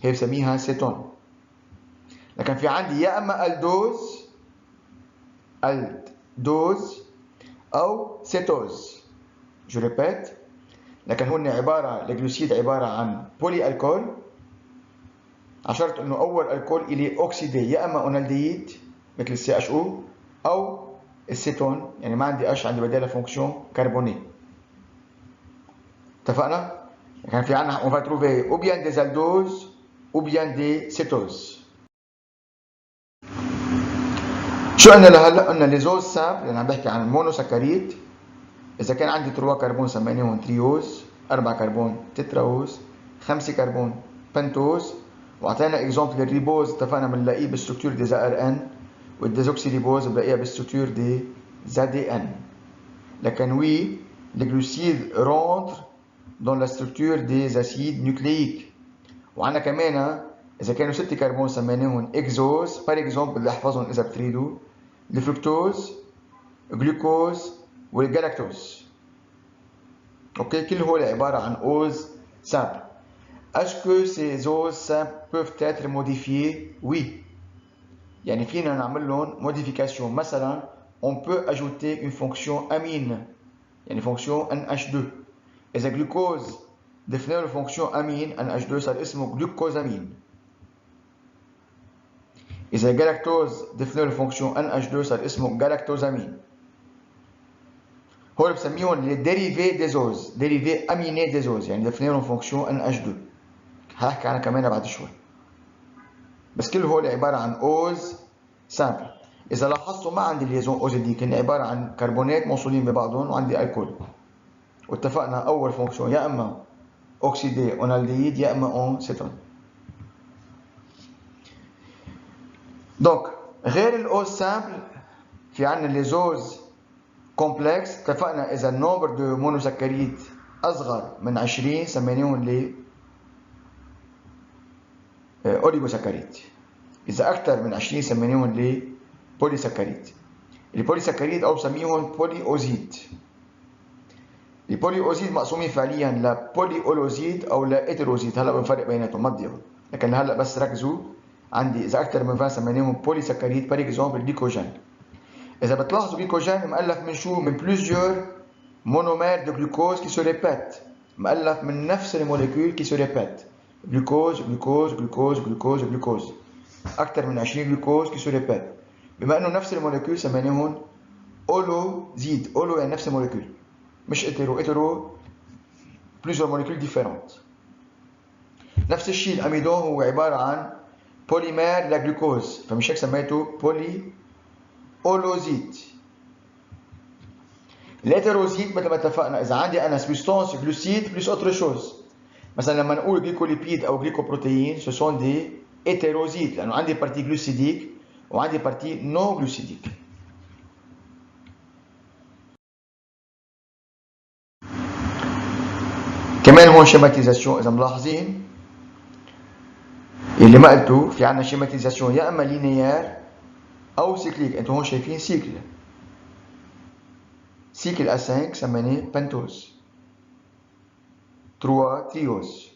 هي بسميها سيتون. لكن في عندي يا اما الدوز او سيتوز. جو ريبيت، لكن هن عباره الجلوسيد عباره عن بولي الكول، عشرت انه اول الكول الي اوكسيدي يا اما اونالديد مثل السي اتش او او السيتون، يعني ما عندي اش، عندي بدالها فونكسيون كربوني. اتفقنا؟ كان في عندنا on va trouver ou bien des aldoses ou bien des cétoses. شو قلنا لهلا؟ قلنا ليزوز سامبل اللي عم بحكي عن المونوسكريت، اذا كان عندي 3 كربون سميناهم تريوز، 4 كربون تتراوز، 5 كربون بنتوز، واعطينا اكزومبل الريبوز اتفقنا بنلاقيه بالستركتور دي زا ار ان، والديزوكسيريبوز بلاقيها بالستركتور دي زا دي ان. لكن وي الجلوسيد رونتر dans la structure des acides nucléiques. وعندنا كمان اذا كانوا 6 كربون سميناهم اكزوز، بار اكزومبل بدي احفظهم اذا بتريدوا، الفركتوز، جلوكوز، والجلاكتوز. اوكي، كل هول عباره عن اوز سامبل. Est-ce que ces oses simples peuvent être modifiées? Oui. يعني فينا نعمل لهم modification. مثلا on peut ajouter une fonction amine، يعني fonction NH2. إذا جلوكوز ضفنا له فونكسيون امين NH2 صار اسمه جلوكوزامين. إذا جلاكتوز ضفنا له فونكسيون NH2 صار اسمه جلاكتوزامين. هول بسميهم لي ديريفي ديزوز، ديريفي اميني ديزوز، يعني ضفنا لهم فونكسيون NH2. هحكي عنها كمان بعد شوي. بس كل هول عباره عن اوز سامبل. اذا لاحظتوا ما عندي ليزون اوزيديك، هن عباره عن كربونات موصولين ببعضهم وعندي الكول. واتفقنا اول فونكسيون يا اما اوكسيدي اونالديد يا اما اون سيتون. دونك غير الاوز سامبل في عندنا ليزوز كومبلكس. اتفقنا اذا النومبر دو مونوسكريت اصغر من 20 سميناهم لي اوليغوسكريت. اذا اكثر من 20 سميناهم لي بوليسكريت. البوليسكريت او بسميهم بولي اوزيد. البولي اوزيد مقسومين فعليا لبولي اولوزيد او لاتروزيد، هلا بنفرق بيناتهم ما تضيعوا. لكن هلا بس ركزوا عندي اذا اكثر من 20 سميناهم بوليسكريت. بار اكزومبل جليكوجين. اذا بتلاحظوا جليكوجين مؤلف من شو؟ من بلوزيور مونومير دو جلوكوز كي سو ريبيت، مؤلف من نفس الموليكول كي سو ريبيت، جلوكوز جلوكوز جلوكوز جلوكوز جلوكوز، اكثر من 20 جلوكوز كي سو ريبيت. بما انه نفس الموليكول سميناهم اولوزيد. اولو يعني نفس الموليكول، مش اترو. اترو بلوزيور موليكول ديفيرونت. نفس الشيء الاميدون هو عباره عن بوليمير لجلوكوز، فمش هيك سميته بولي اولوزيد. الهيتروزيد مثل ما اتفقنا اذا عندي انا سبستانس جلوسيد بلس اوتر شوز. مثلا لما نقول جليكوليبيد او جليكوبروتيين سو سون دي هيتروزيد، لانه عندي بارتي جلوسيديك وعندي بارتي نون جلوسيديك. كمان هون شيماتيزاسيون اذا ملاحظين اللي ما قلته، في عندنا شيماتيزاسيون يا اما لينيير او سيكليك. انتم هون شايفين سيكل، سيكل A5 سميناه بنتوز، 3 تريوز،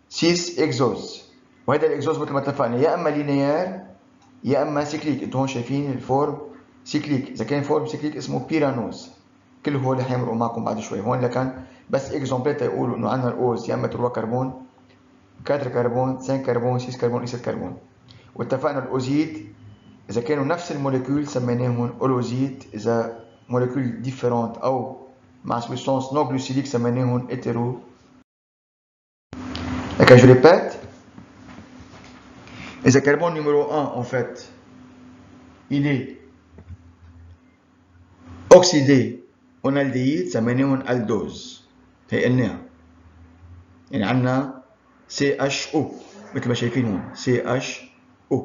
6 اكزوز. وهذا الاكزوز مثل ما اتفقنا يا اما لينيير يا اما سيكليك. انتم هون شايفين الفورم سيكليك. اذا كان فورم سيكليك اسمه بيرانوز. كل هول حيمرقوا معكم بعد شوي. هون لكن بس اكزومبل تيقولوا انه عندنا الاوز يا اما 3 كربون، 4 كربون، 5 كربون، 6 كربون، 7 كربون. واتفقنا الاوزيد اذا كانوا نفس الموليكول سميناهم اولوزيد، اذا موليكول ديفيرونت او مع سبستانس نون جلوسيديك سميناهم هيترو. لكن جو ريبيت، إذا carbone numéro 1 en fait il est oxydé en aldéhyde سميناهم aldose. هي قلناها، يعني عندنا CHO مثل ما شايفين هون CHO.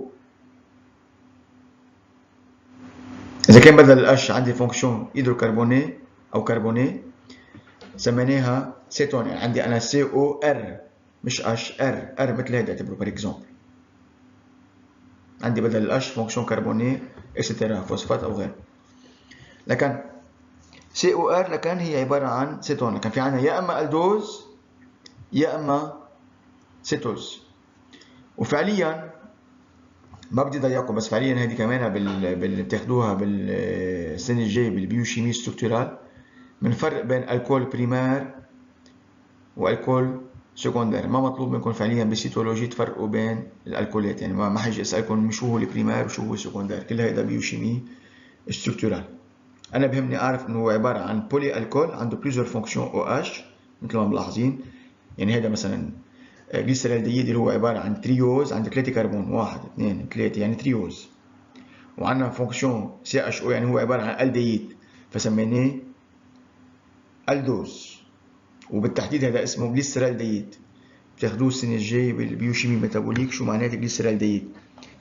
إذا كان بدل الأش عندي فونكسيون هيدروكربوني أو كربوني سميناها سيتون، يعني عندي أنا COR مش HR. R مثل هيدا اعتبروا بار اكزومبل. عندي بدل الأش فونكسيون كربوني اكسترا فوسفات أو غير. لكن COR لكن هي عبارة عن سيتون. لكن في عندنا يا إما ألدوز يا اما سيتوز. وفعليا ما بدي اضايقكم، بس فعليا هذه كمان بتاخدوها بالسنه الجايه بالبيوشيمي ستركتورال، بنفرق بين الكول بريمير والكول سكوندير. ما مطلوب منكم فعليا بالسيتولوجي تفرقوا بين الالكولات، يعني ما حيجي اسالكم شو هو البريمير وشو هو السكوندير، كل هيدا بيوشيمي ستركتورال. انا بهمني اعرف انه هو عباره عن بولي الكول عنده بليزيور فونكسيون او اتش مثل ما ملاحظين. يعني هذا مثلا جليسرالديد اللي هو عباره عن تريوز، عنده 3 كربون، 1 2 3 يعني تريوز. وعندنا فونكسيون سي اتش او يعني هو عباره عن الديد، فسميناه الدوز. وبالتحديد هذا اسمه جليسرالديد. بتاخدوه السنه الجايه بالبيوشيمي ميتابوليك شو معناته جليسرالديد،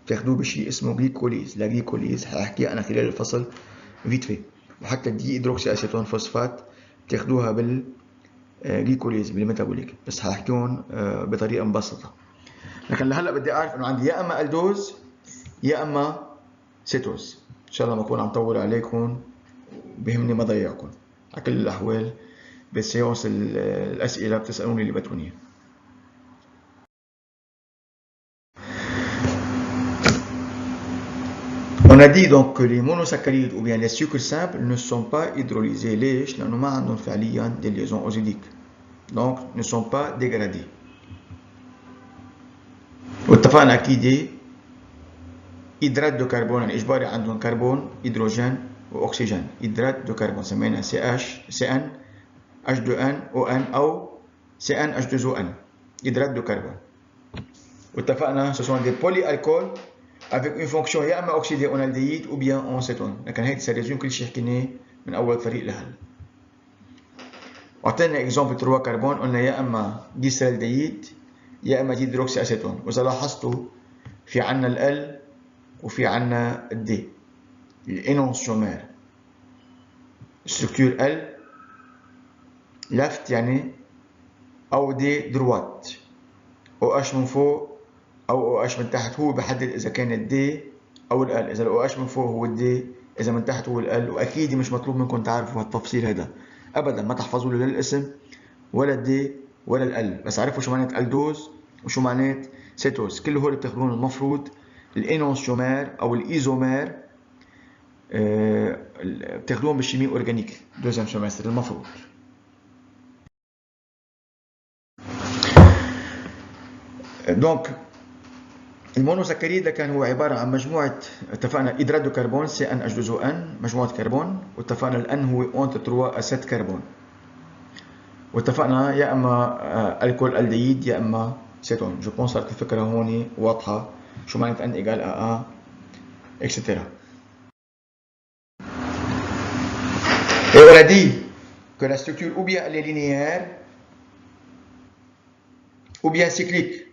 بتاخدوه بشيء اسمه جليكوليز. لا جليكوليز حاحكيها انا خلال الفصل فيت في. وحتى الدي هيدروكسي اسيتون فوسفات بتاخدوها بالجليكوليز بالميتابوليك، بس حاحكيهم بطريقه مبسطه. لكن لهلا بدي اعرف انه عندي يا اما الدوز يا اما سيتوز. ان شاء الله ما اكون عم طول عليكم، بهمني ما ضيعكم. على كل الاحوال بالسيونس الاسئله بتسالوني اللي بدكم اياه. On a dit donc que les monosaccharides ou bien les sucres simples ne sont pas hydrolysés. ليش؟ لأنه ما عندهم فعليا des liaisons oxydiques. Donc ne sont pas dégradés. واتفقنا أكيد هيدرات دو كربون يعني إجباري عندهم كربون هيدروجين وأكسجين. هيدرات دو كربون سمينا CN H2NON أو CN H2ON هيدرات دو كربون. واتفقنا ce sont des polyalcools avec une fonction يا اما oxydée en aldéhyde ou bien en cétone. لكن هيك سيريزيون كل شيء حكيناه من اول طريق لهلا. واعطينا اكزامبل 3 كربون، قلنا يا اما ديسالديد يا اما ديدروكسي اسيتون. واذا لاحظتوا في عنا ال وفي عنا الدي الانونسيومير. ستركتور ال لفت يعني او دي دروات، او اش من فوق او اش من تحت. هو بحدد اذا كان الدي او ال. اذا الاو اش من فوق هو الدي، اذا من تحت هو ال. واكيد مش مطلوب منكم تعرفوا هالتفصيل هذا ابدا، ما تحفظوا له لا الاسم ولا الدي ولا ال، بس عرفوا شو معنات الدوز وشو معنات سيتوز. كل هول بتاخذون المفروض الانونسيومير او الايزومير بتاخذوهم بالشيمي اورجانيك دوزيام سيمستر المفروض. دونك المونوسكريد كان هو عبارة عن مجموعة، اتفقنا هيدرات دو كربون CN مجموعة كربون، واتفقنا الان هو اونت 3 اسيت كربون. واتفقنا يا اما الكول الديد يا اما سيتون. جو بونس صارت الفكرة هون واضحة شو معنات ان ايجال ا اكسترا. Et on a dit que la structure ou bien elle est linéaire ou bien cyclique.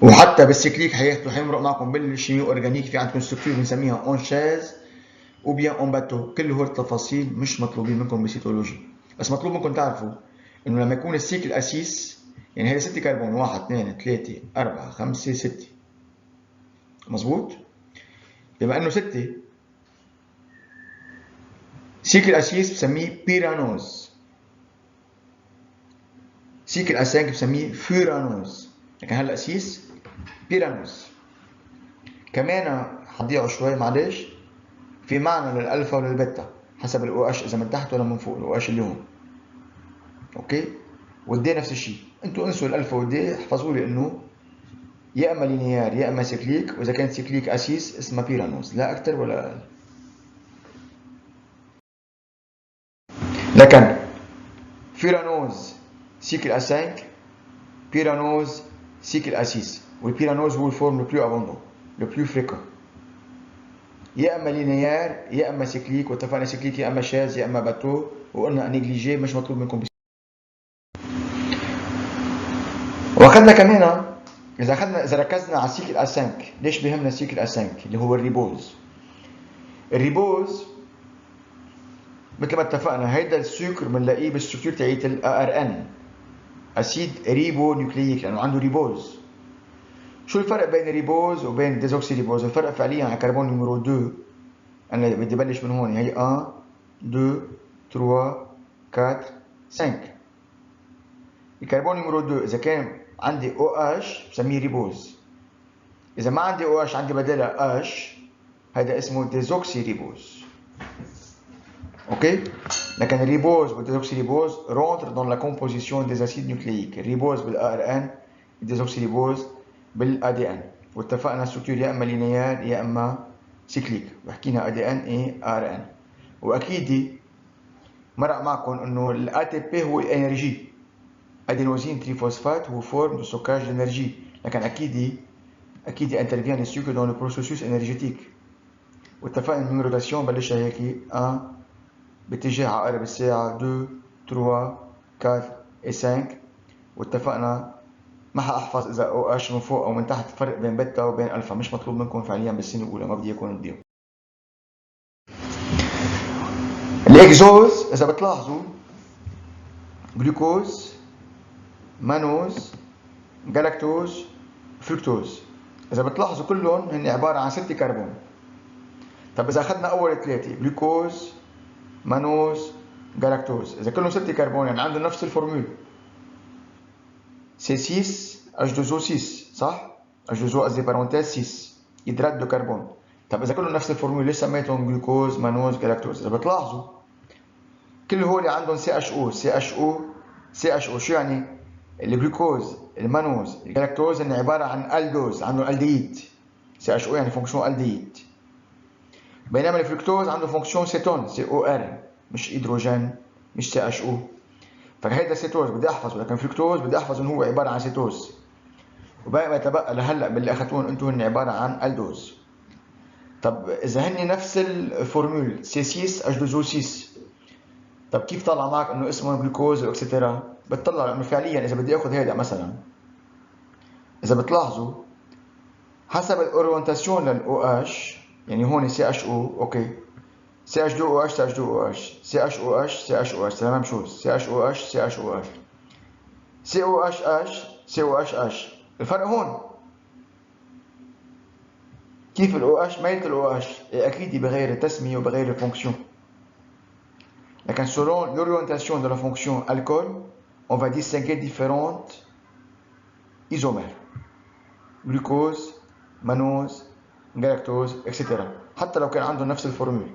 وحتى بالسيكليك حيمرق معكم بالشيمي اورجانيك في عندكم ستركتور بنسميها اون شاز او بيان اون باتو. كل هول التفاصيل مش مطلوبين منكم بسيتولوجي، بس مطلوب منكم تعرفوا انه لما يكون السيكل اسيس يعني هي 6 كربون 1 2 3 4 5 6 مظبوط. بما انه 6 سيكل اسيس بسميه بيرانوز، سيكل اسانك بسميه فيرانوز. لكن هلا اسيس بيرانوز. كمان حضيعوا شوي معلش، في معنى للالفا وللبيتا حسب الاو اش اذا من تحت ولا من فوق. الاو اش اللي هون اوكي، والدي نفس الشيء. انتوا انسوا الالفا والدي، احفظوا لي انه يا اما لينيار يا اما سيكليك، واذا كانت سيكليك اسيس اسمها بيرانوز، لا اكثر ولا اقل. لكن فيرانوز سيكل A5 بيرانوز سيكل A6. والبيرانوز هو الفورم لو بلو ابوندون لو بلو فريكون. يا اما لينيار يا اما سيكليك، واتفقنا سيكليك يا اما شاز يا اما باتو. وقلنا نيجليجي مش مطلوب منكم واخذنا كمان اذا ركزنا على السيكل A5. ليش بيهمنا السيكل A5 اللي هو الريبوز؟ الريبوز مثل ما اتفقنا هيدا السكر بنلاقيه بالستركتور تاعت ARN اسيد ريبو نيوكلييك لانه عنده ريبوز. شو الفرق بين الريبوز وبين الديزوكسي ريبوز؟ الفرق فعليا على كربون نيميرو 2. انا بدي بلش من هون، هي 1 2 3 4 5. الكربون نمرو 2 اذا كان عندي OH بسميه ريبوز. اذا ما عندي OH عندي بدالها H، هذا اسمه ديزوكسي ريبوز. اوكي؟ لكن الريبوز والديزوكسي ريبوز rentrent dans la composition des acides nucléiques. الريبوز بالARN، الديزوكسي ريبوز بالADN. واتفقنا الستركتور يا اما لينيير يا اما سيكليك، وحكينا ADN اي ARN. واكيد مرق معكم انه الATP هو الانرجي، ادينوزين تريفوسفات هو فورم دو ستوكاج d'énergie. لكن اكيد intervient les sucres dans le processus énergétique. واتفقنا النيميروداسيون بلشها هيك 1 باتجاه عقارب الساعة، 2 3 4 و 5. واتفقنا ما حاحفظ اذا OH من فوق او من تحت، الفرق بين بيتا وبين الفا مش مطلوب منكم فعليا بالسنه الاولى، ما بدي اياكم تضيعوا. الاكزوز اذا بتلاحظوا جلوكوز، مانوز، جلاكتوز، فركتوز. اذا بتلاحظوا كلهم هن عباره عن 6 كربون. طب اذا اخذنا اول 3 جلوكوز، مانوز، جلاكتوز، اذا كلهم 6 كربون يعني عندهم نفس الفورمول C6H2O6 صح؟ H2O قصدي بارونتيز 6 هيدرات دو كربون. طب اذا كلهم نفس الفورمول ليش سميتهم جلوكوز، مانوز، جلاكتوز؟ اذا بتلاحظوا كل هول عندهم CHO. شو يعني؟ الجلوكوز، المانوز، الجلاكتوز هن عباره عن الدوز، عندهم الدييد. CHO يعني فونكسيون الدييد. بينما الفركتوز عنده فونكسيون سيتون COR، مش هيدروجين، مش CHO. فهيدا سيتوز بدي احفظه، لكن فركتوز بدي احفظ انه هو عباره عن سيتوز. وباقي ما تبقى لهلا باللي اخذتوهم انتم هن عباره عن الدوز. طب اذا هن نفس الفورمول C6H2O6، طب كيف طلع معك انه اسمه جلوكوز واكسترا؟ بتطلع لانه فعليا اذا بدي اخذ هيدا مثلا، اذا بتلاحظوا حسب الاورينتاسيون للاو اتش، يعني هون CHO اوكي، CH2OH CH2OH CHOH CHOH c'est la même chose CHOH CHOH COHH COHH. الفرق هون كيف ال OH ميلة ال OH اكيد بغير التسمية وبغير الفونكسيون. لكن selon l'orientation de la fonction alcool on va distinguer différentes isomères: glucose, mannose, galactose etc. حتى لو كان عندهم نفس الفورمول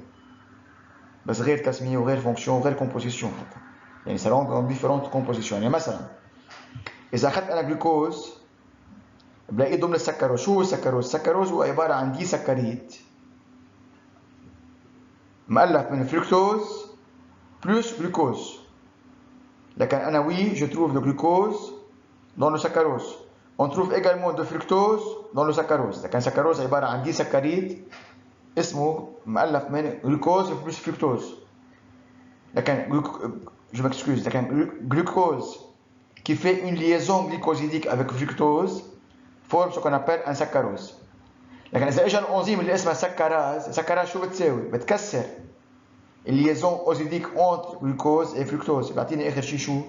بس غير تسمية وغير فونكسيون وغير كومبوزيسيون حتى، يعني ça rentre dans différentes compositions. يعني مثلا إذا أخذت أنا جلوكوز بلاقيه ضمن السكروز. شو هو السكروز؟ السكروز هو عبارة عن دي سكريت مؤلف من فركتوز بلس جلوكوز. لكن أنا oui je trouve le glucose dans le saccharose. On trouve également de fructose dans le saccharose. لكن السكروز عبارة عن دي سكريت اسمه مؤلف من جلوكوز بلس فركتوز. لكن je m'excuse، لكن glucose qui fait une liaison glycosidique avec fructose forme ce qu'on appelle un saccharose. لكن إذا إجا الأنزيم اللي اسمها سكراز شو بتساوي؟ بتكسر الليزون اوزيديك entre glucose et fructose، بيعطيني آخر شيء شو؟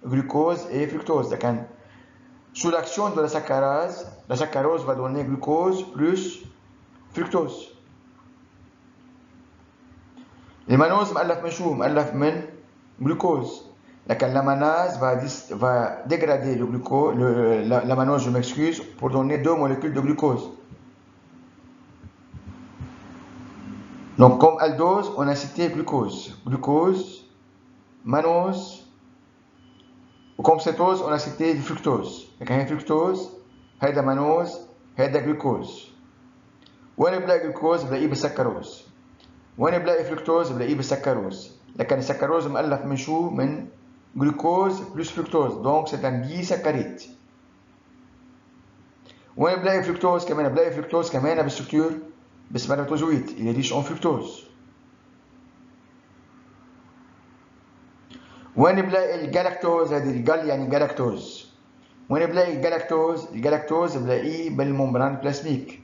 glucose et fructose. لكن sous l'action de la saccharose va donner glucose plus fructose. المانوز مؤلف من شو؟ مؤلف من glucose. لكن l'amannase va dégrader le glucose, l'amannose je m'excuse, pour donner 2 molécules de glucose. Donc comme aldose, on a cité glucose, mannose, ou comme cétose, on a cité du fructose. لكن هي fructose، هيدا mannose، هيدا glucose. وين بلاقي glucose؟ بلاقيه بالسكروز. وين بلاقي فركتوز؟ بلاقيه بالسكروز. لكن السكروز مؤلف من شو؟ من جلوكوز بلس فركتوز، دونك سي ان ديسكريت. وين بلاقي فركتوز كمان؟ بلاقي فركتوز كمان بالستركتور بالسبرماتوزويد اللي ريش اون فركتوز. وين بلاقي الجلاكتوز؟ هذه الجل يعني جلاكتوز. وين بلاقي الجلاكتوز؟ الجلاكتوز بلاقيه بالممبران بلازميك.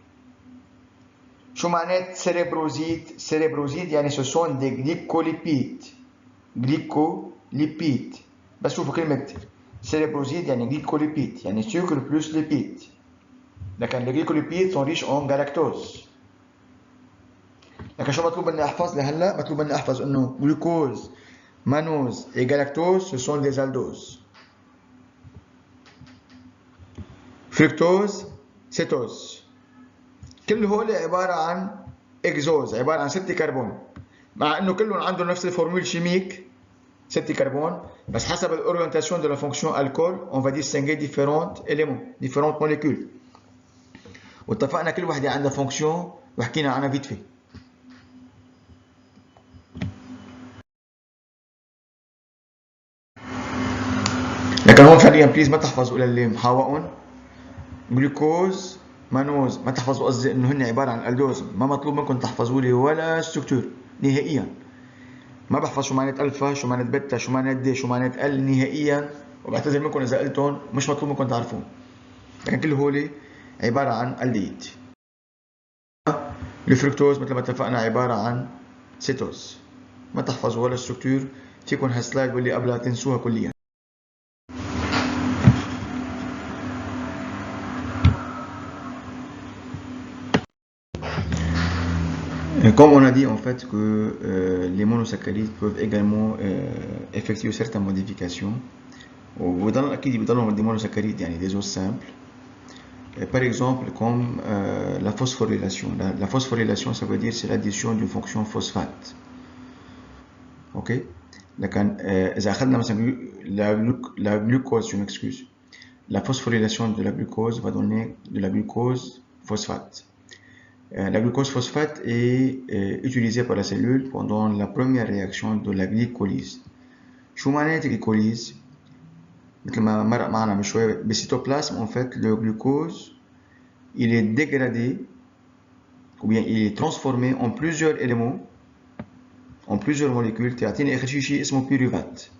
شو معنات سيريبروزيد يعني ce sont des glycolipides. بس شوفوا كلمة سيريبروزيد يعني glycolipides يعني sucre plus lipide. لكن les glycolipides sont riches en galactose. لكن شو مطلوب مني احفظ لهلا؟ مطلوب مني احفظ انه glucose, mannose et galactose ce sont des aldoses. فركتوز، سيتوز، كل هول عبارة عن اكزوز، عبارة عن 6 كربون، مع انه كلهم عندهم نفس الفورمول شيميك 6 كربون، بس حسب الاورينتاسيون دو لا فونكسيون الكول اون فا ديستينغي ديفيرونت اليمون، ديفيرونت موليكول، واتفقنا كل وحده عندها فونكسيون وحكينا عنها فيت في. لكن هون فعليا بليز ما تحفظوا الا اللي محاوقهم. جلوكوز، مانوز، ما تحفظوا، قصدي انه هن عباره عن الدوز، ما مطلوب منكم تحفظوا لي ولا ستركتور نهائيا. ما بحفظ شو معنات الفا، شو معنات بيتا، شو معنات دي، شو معنات ال نهائيا، وبعتذر منكم اذا قلتهم، مش مطلوب منكم تعرفون. لكن كل هولي عباره عن الديد. الفركتوز مثل ما اتفقنا عباره عن سيتوز. ما تحفظوا ولا ستركتور، فيكم هالسلايد واللي قبلها تنسوها كليا. Comme on a dit en fait que les monosaccharides peuvent également effectuer certaines modifications, وبضل أكيد بضلهم des monosaccharides يعني des os simples. Par exemple comme la phosphorylation. La phosphorylation ça veut dire c'est l'addition d'une fonction phosphate. Ok. لكن إذا أخذنا مثلا la glucose, je m'excuse. La phosphorylation de la glucose va donner de la glucose phosphate. La glucose phosphate est utilisée par la cellule pendant la première réaction de la glycolyse. شو معنات glycolyse؟ مثل ما مرق معنا من شوي بالcytoplasme en fait le glucose il est dégradé ou bien il est transformé en plusieurs éléments, en plusieurs molécules. تعطيني آخر شيء اسمه pyruvate.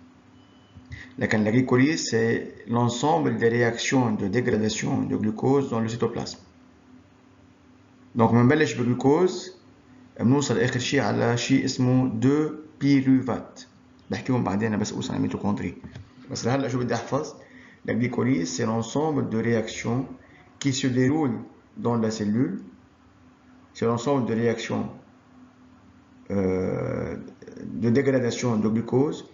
لكن la glycolyse c'est l'ensemble des réactions de dégradation de glucose dans le cytoplasme. Donc بنبلش بالجلوكوز بنوصل اخر شيء على شيء اسمه 2 بيروفات، بحكيهم بعدين بس اوصل على ميتوكوندري. بس لهلا شو بدي احفظ؟ La glycolyse c'est l'ensemble de réactions qui se déroulent dans la cellule, c'est l'ensemble de réactions de dégradation de glucose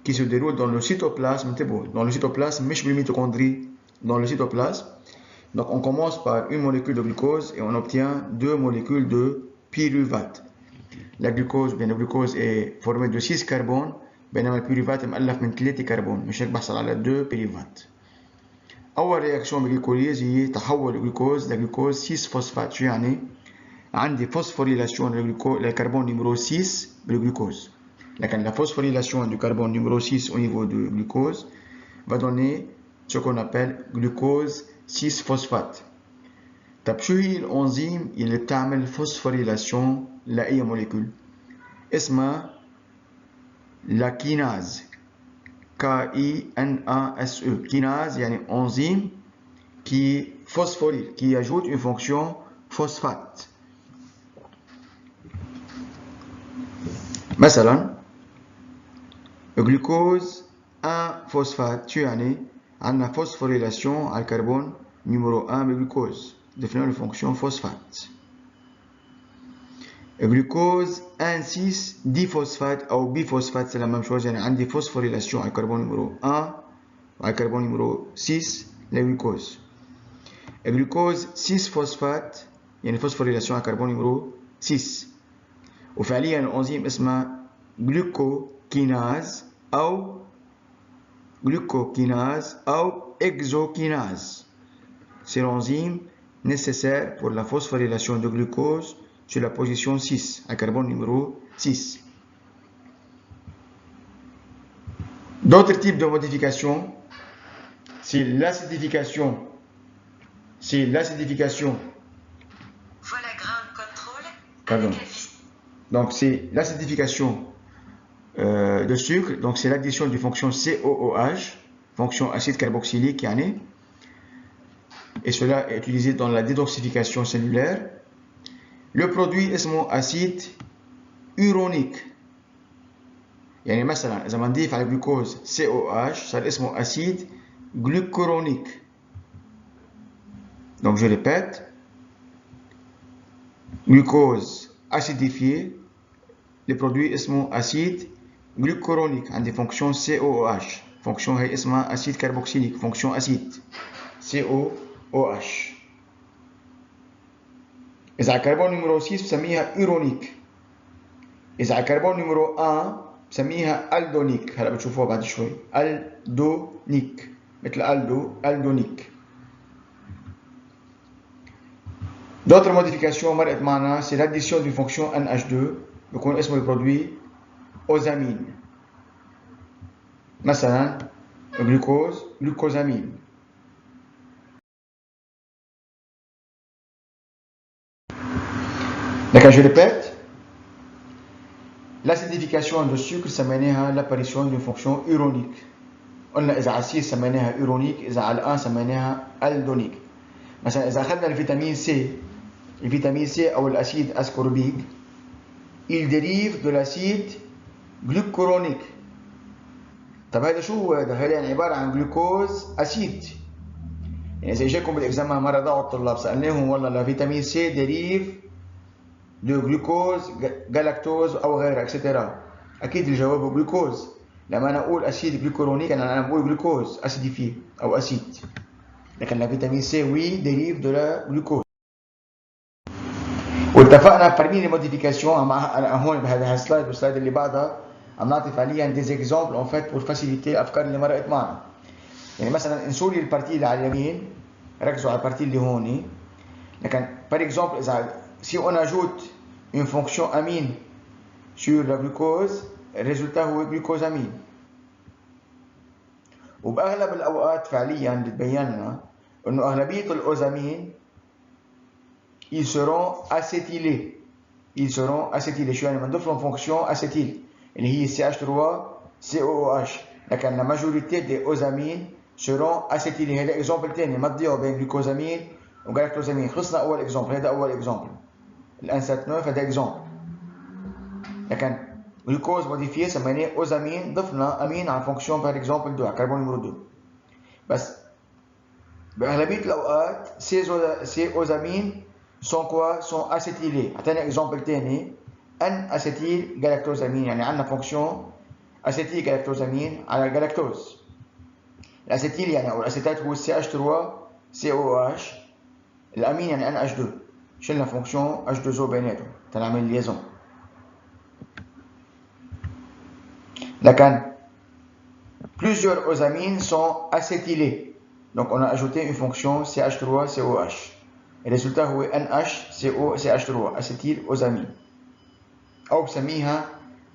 qui se déroulent dans le cytoplasme, dans le cytoplasme, مش بالميتوكوندري، dans le cytoplasme. Donc on commence par une molécule de glucose et on obtient 2 molécules de pyruvate. La glucose, bien le glucose est formé de 6 carbones, بينما البيروفات مؤلف من 3 كربون، مش هيك بحصل على 2 بيروفات. أول رياكشن بالجلوكوليز هي تحول الجلوكوز لجلوكوز 6 فوسفات. شو يعني؟ عندي فوسفوريلاسيون للكربون نيميرو 6 بالجلوكوز. لكن la phosphorylation du carbone numéro 6 au niveau du glucose va donner ce qu'on appelle glucose 6 phosphate. طب شو هي الانزيم اللي بتعمل فوسفوريلاسيون لاي موليكول؟ اسمها لا كيناز، KINASE. كيناز يعني انزيم qui phosphoryle, qui ajoute une fonction phosphate. مثلا glucose 1 phosphate شو يعني؟ عندنا phosphorylation على الكربون numéro 1 بالجلوكوز، définir une fonction phosphate. Glucose 1,6 diphosphate أو biphosphate c'est la même chose، يعني عندي phosphorylation على الكربون numéro 1 وعلى الكربون numéro 6 للجلوكوز. Glucose 6 phosphate يعني phosphorylation على الكربون numéro 6. وفعليا الأنزيم اسمها glucokinase أو exokinase. C'est l'enzyme nécessaire pour la phosphorylation de glucose sur la position 6, à carbone numéro 6. D'autres types de modifications, c'est l'acidification. Voilà ground control. Pardon. Donc c'est l'acidification de sucre, donc c'est l'addition du fonction COOH, fonction acide carboxylique yani. Et cela est utilisé dans la détoxification cellulaire. Le produit اسمه acide uronique. يعني مثلا إذا بنضيف على الجلوكوز COH صار اسمه acide glucuronique. Donc je répète, glucose acidifié, le produit اسمه acide glucuronique عندي fonction COOH. fonction هي اسمها acide carboxylique, fonction acide CO OH. إذا على الكربون نمرو 6 بسميها ايرونيك. إذا على الكربون نمرو 1 بسميها ألدونيك. هلا بتشوفوها بعد شوي. ألدونيك مثل ألدونيك. D'autres modifications مرقت معنا c'est l'addition d'une fonction NH2 بيكون اسمه البرودوي أوزامين. مثلا glucose glucosamine. لكن je répète, l'acidification de sucre سميناها l'apparition d'une fonction uronique. قلنا إذا على 6 سميناها uronique, إذا على 1 سميناها aldonique. مثلا إذا أخذنا الفيتامين سي، الفيتامين سي أو الأسيد أسكوربيك il dérive de l'acide glucuronique. طب هذا شو هو هذا؟ هذا يعني عبارة عن جلوكوز أسيد. يعني إذا إجاكم بالإكزامان مرة ضاعوا الطلاب سألناهم والله الفيتامين سي ديريف دو جلوكوز جلاكتوز أو غيرها إكسترا. أكيد الجواب جلوكوز. لما أنا أقول أسيد جلوكورونيك أنا بقول جلوكوز أسيديفي أو أسيد. لكن الفيتامين سي وي ديريف دو لا جلوكوز. واتفقنا parmi les modifications هون بهذا السلايد والسلايد اللي بعدها عم نعطي فعليا دي اكزامبل اون فيت بور فاسيليتي الافكار اللي مرقت معنا. يعني مثلا انسوا لي البارتي اللي على اليمين، ركزوا على البارتي اللي هون. لكن بار اكزامبل اذا si on ajoute une fonction amine sur la glucose الريزولتا هو جلوكوزامين. وباغلب الاوقات فعليا بتبين لنا انه اغلبيه الاوزامين ils seront acétylés. Ils seront acétylés. شو يعني بنضيف لهم فونكسيون اسيتيل اللي هي CH3COOH. لكن la majorité des اوزامين seront acétylés. هذا اكزامبل ثاني ما تضيعوا بين جلوكوزامين وجلاكتوزامين. خلصنا اول اكزامبل، هذا اول اكزامبل. الان 9 هذا اكزامبل. لكن جلوكوز موديفيي سميناه اوزامين، ضفنا امين على فونكسيون بار اكزامبل 2 على كربون نمرو 2. بس باغلبيه الاوقات سي اوزامين sont quoi? Sont acétylés. أعطينا exemple تاني N-acétyl galactosamine. يعني عندنا فونكسيون acétyl galactosamine على الجلاكتوز. الأسيتيل يعني أو الأسيتات هو CH3COOH. الأمين يعني NH2. شلنا فونكسيون H2O بيناتهم تنعمل ليزون. لكن plusieurs osamines sont acétylés. Donc on a ajouté une fonction CH3COH. الريزولتا هو NHCOCH3 أسيتيل أوزامين أو بسميها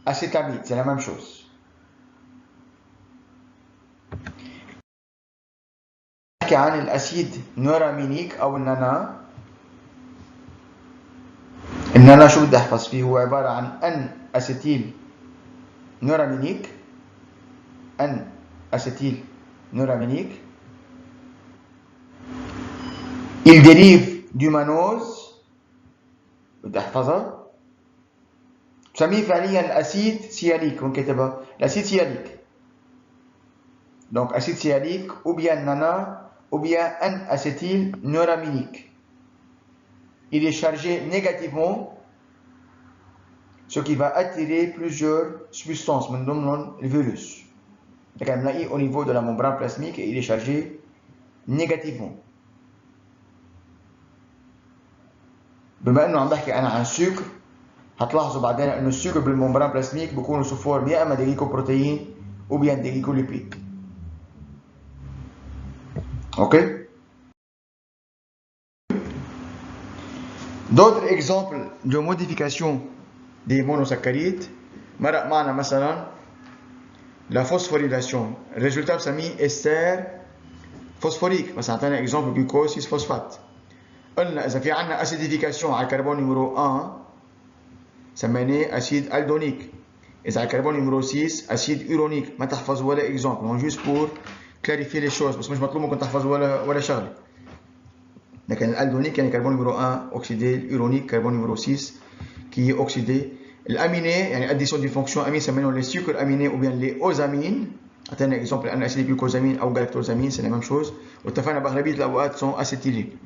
أسيتاميد. سي لا ميم شوز. نحكي عن الأسيد نورامينيك أو النانا. النانا شو بدي أحفظ فيه؟ هو عبارة عن N أسيتيل نورامينيك. N أسيتيل نورامينيك. Il dérive du mannose. بدي احفظها. بسميه فعليا الاسيد سياليك. وين كتبها؟ الاسيد سياليك. Donc acide sialique ou bien nana ou bien N-acétylneuraminique. Il est chargé négativement, ce qui va attirer plusieurs substances من ضمنهم le virus. لكن بنلاقيه au niveau de la membrane plasmique et il est chargé négativement. بما انه عم بحكي انا عن سكر هتلاحظوا بعدين انه السكر بالممبران بلاسميك بيكونوا سو فورم يا اما دي بروتين ou bien des glycolipides. Ok? D'autres exemples de modification des monosaccharides مرق معنا مثلا la phosphorylation. الريزولتا بسميه استر فوسفوريك. مثلا اعطينا اكزامبل جلوكوز 6 فوسفات. قلنا إذا في عندنا أسيديفيكاسيون على الكربون نمرو 1 سميناه أسيد ألدونيك. إذا على الكربون نمرو 6 أسيد يورونيك. ما تحفظوا ولا إكزامبل، هون جوست بور كلاريفي لي شوز، بس مش مطلوب منكم تحفظوا ولا شغلة. لكن الألدونيك يعني كربون نمرو 1 أوكسيدي، اليورونيك كربون نمرو 6 كي أوكسيدي. الأميني يعني أديسيون دي فونكسيون أمين سميناهم لي سكر أميني أو بيان لي أوزامين. عطينا إكزامبل أن أسيد جلوكوزامين أو جلاكتوزامين سي لا ميم شوز. واتفقنا بأغلبية الأوقات سون أسيتيلين.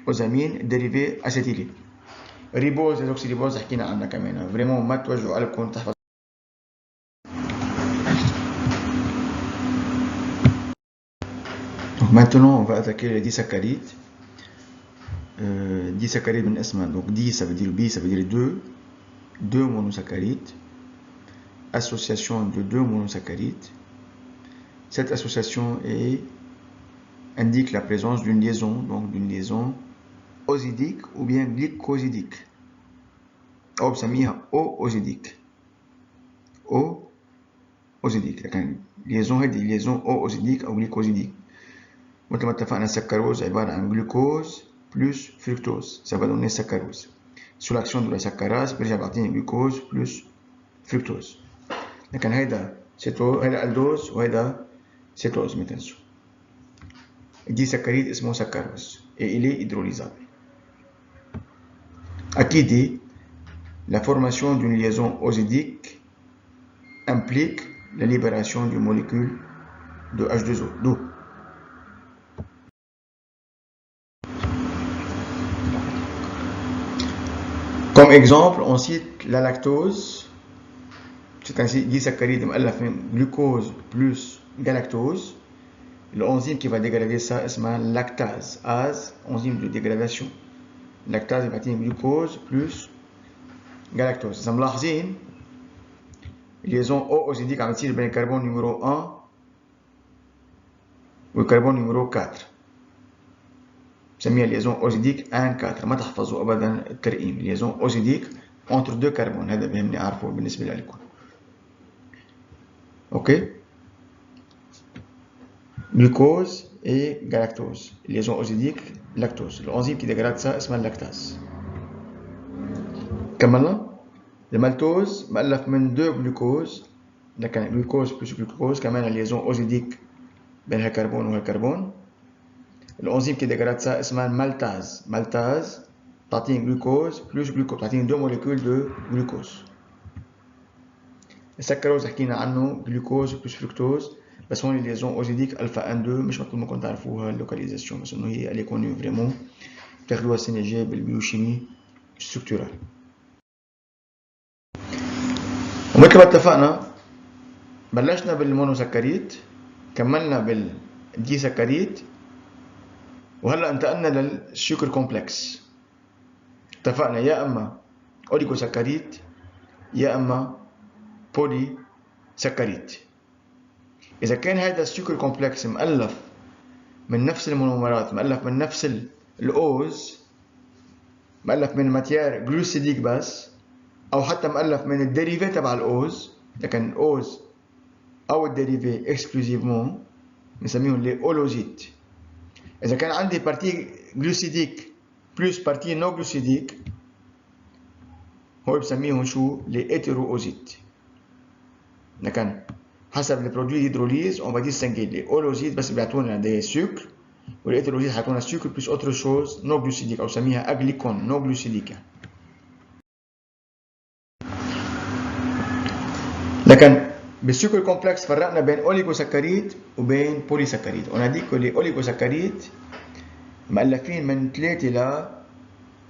اوزامين ديريفي اسيتيلين. ريبوز ديزوكسيريبوز حكينا عنها كمان. فريمون ما توجعوا قلبكم تحفظوا. Donc maintenant, on va attaquer les disaccharides. Disaccharides من اسمها. Donc 10 ça veut dire B, ça veut dire 2 monosaccharides. Association de 2 monosaccharides. Cette association indique la présence d'une liaison, donc d'une liaison ozidique ou bien glycosidique. أو بسميها O-ozidique. O-ozidique. لكن liaison هذه liaison O-ozidique أو glycosidique. مثل ما اتفقنا السكروز عبارة عن glucose plus fructose. Ça va donner saccharose. Sous l'action de la saccharase بيرجع بيعطيني glucose plus fructose. لكن هيدا aldose وهيدا cétose ما تنسوا. الديساكاريد اسمه saccharose et il est hydrolysable. أكيد la formation d'une liaison ozidique implique la libération d'une molécule de H2O, d'eau. Comme exemple, on cite la lactose. C'est un disaccharide مؤلف من glucose plus galactose. L'enzyme qui va dégrader ça s'appelle lactase. Enzyme de dégradation. Lactase va être glucose plus galactose. إذا ملاحظين liaison O-ozidique عم تصير بين الكربون نيميرو 1 والكربون نيميرو 4. بسميها liaison ozidique 1-4. ما تحفظوا ابدا الترقيم. liaison ozidique entre 2 كربون. هذا بيهمني اعرفه بالنسبه لكم. اوكي. glucose et galactose. liaison ozidique lactose. l'enzyme qui dégrade ça اسمها lactase. كملنا. المالتوز مؤلف من 2 جلوكوز. لكن جلوكوز بلس جلوكوز كمان liaison ozidique بين هالكربون وهالكربون. الانزيم qui dégrade ça اسمها maltase. maltase تعطيني glucose plus glucose. تعطيني 2 molécules de glucose. السكروز حكينا عنه glucose plus fructose. بس هون الليزون اوزيديك الفا ان 2 مش مطلوب منكم تعرفوها اللوكاليزاسيون، بس انه هي اللي كوني فريمون بتاخدوها السنه الجايه بالبيوشيمي ستركتورال. ومثل ما اتفقنا بلشنا بالمونوسكريت، كملنا بالديسكريت، وهلا انتقلنا للسكر كومبلكس. اتفقنا يا اما اوليغوسكريت يا اما بولي سكريت. إذا كان هذا السكر كومبلكس مؤلف من نفس المونومرات، مؤلف من نفس الأوز، مؤلف من ماتيار جلوسيديك بس، أو حتى مؤلف من الديريفي تبع الأوز، لكن الأوز أو الديريفي اكسكلوزيفمون بنسميهم لي أولوزيت. إذا كان عندي بارتي جلوسيديك بلس بارتي نو جلوسيديك، هو بسميهم شو؟ لي إتيروأوزيت. لكن حسب البرودوي هيدروليز on va distinguer les holosides بس بيعطونا des sucres، والهيدروليز حيعطونا sucre plus autre chose non glucidique او سميها اجليكون non glucidique. لكن بالسكر كومبلكس فرقنا بين اوليغوسكريد وبين بوليسكريد. on a dit que les oligosaccharides مؤلفين من 3 ل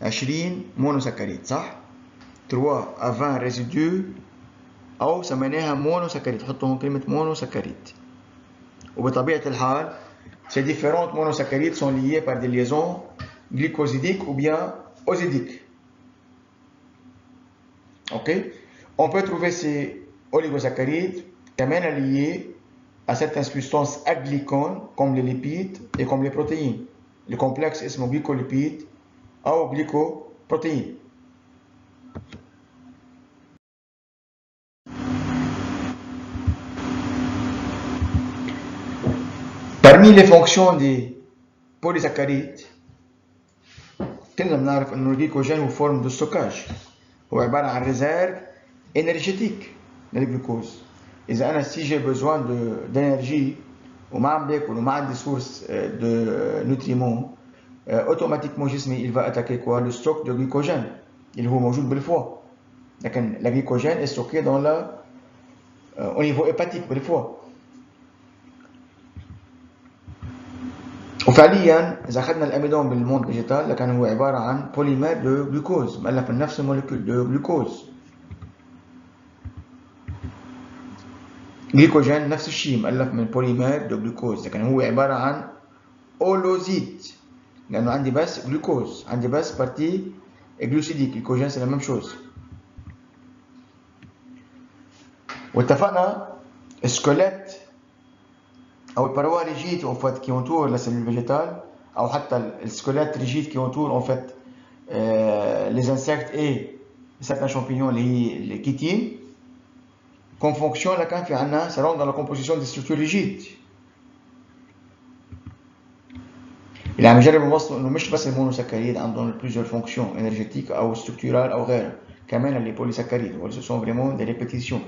20 مونوسكريد، صح؟ 3 à 20 résidus أو سميناها مونوسكريد. حطوا هون كلمة مونوسكريد. وبطبيعة الحال ces différentes monosaccharides sont liées par des liaisons glycosidiques ou bien ozidiques. Ok? On peut trouver ces oligosaccharides كمان liés à certaines substances aglycones comme les lipides et comme les protéines. Le complexe اسمه glycolipide أو glycoprotéine. Parmi les fonctions des polysaccharides كلنا بنعرف انه الجليكوجين هو فورم دو ستوكاج، هو عباره عن ريزيرف انرجيتيك للجلوكوز. اذا انا سي جي بوزوان دانرجي وما عم باكل وما عندي سورس دو نوتريمون، اوتوماتيكمون جسمي il va attaquer quoi؟ le stock de glycogène اللي هو موجود بالفوا. لكن la glycogène est stockée dans la au niveau hépatique بالفوا. وفعليا اذا اخذنا الاميدون بالموند فيجيتال لكن هو عباره عن بوليمير دو جلوكوز مؤلف من نفس الموليكول دو جلوكوز. جليكوجين نفس الشيء مؤلف من بوليمير دو جلوكوز، لكن هو عباره عن أولوزيد لأنه عندي بس جلوكوز، عندي بس بارتي جلوسيديك. الجلوكوجين سي لا ميم شوز. واتفقنا السكوليت أو الباروا ريجيد أو فات كي انتور لا سيلول فيجيتال، أو حتى السكوليت ريجيد كي انتور أو فات les insectes et certains champignons اللي هي الكيتين. كون فونكسيون كان في عندنا ça rentre dans la composition des structures rigides. اللي عم يجرب نوصلوا انه مش بس المونوسكريد عندهم plusieurs fonctions énergétiques او structurales او غيرها، كمان les polysaccharides و ce sont vraiment des répétitions.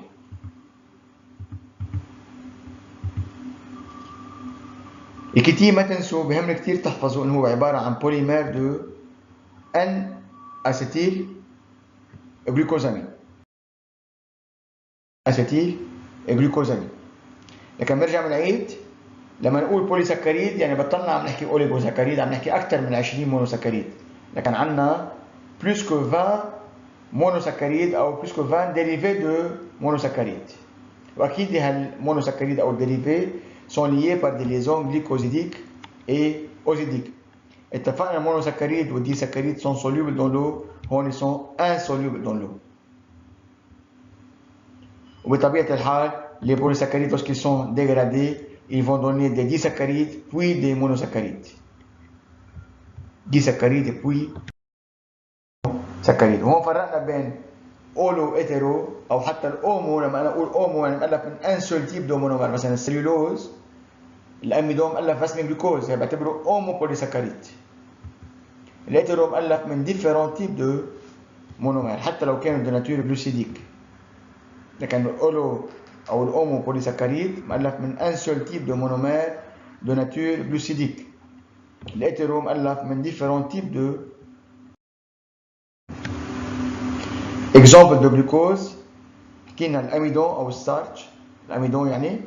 الكيتين ما تنسوا بهمنا كتير تحفظوا انه هو عبارة عن بوليمير دو ان اسيتيل جلوكوزامين. اسيتيل جلوكوزامين. لكن بنرجع بنعيد لما نقول بوليسكريد يعني بطلنا عم نحكي اوليغوسكريد، عم نحكي اكثر من 20 مونوسكريد. لكن عندنا بلوس كو 20 مونوسكريد او بلوس كو 20 ديريفي دو مونوسكريد. واكيد هالمونوسكريد او الديريفي sont liés par des liaisons glycosidiques et oxidiques. اتفقنا المونوسكريد والديسكريد sont solubles dans l'eau، هون sont insolubles dans l'eau. وبطبيعة الحال les polysaccharides lorsqu'ils sont dégradés ils vont donner des disaccharides puis des monosaccharides. disaccharides puis saccharides. وهون فرقنا بين اولو هيترو او حتى الاومو. لما انا اقول اومو يعني مؤلف من ان سول تيب دو مونومر، مثلا السليولوز الاميدو مؤلف بس من جلوكوز، يعني بعتبره اومو بوليساكاريد. الهيترو مؤلف من ديفيرون تيب دو مونومر حتى لو كانوا دو ناتور جلوسيديك. لكن الاولو او الاومو بوليساكاريد مؤلف من ان سول تيب دو مونومر دو ناتور جلوسيديك. الهيترو مؤلف من ديفيرون تيب دو. exemple de glucose حكينا الاميدون او الستارش. الاميدون يعني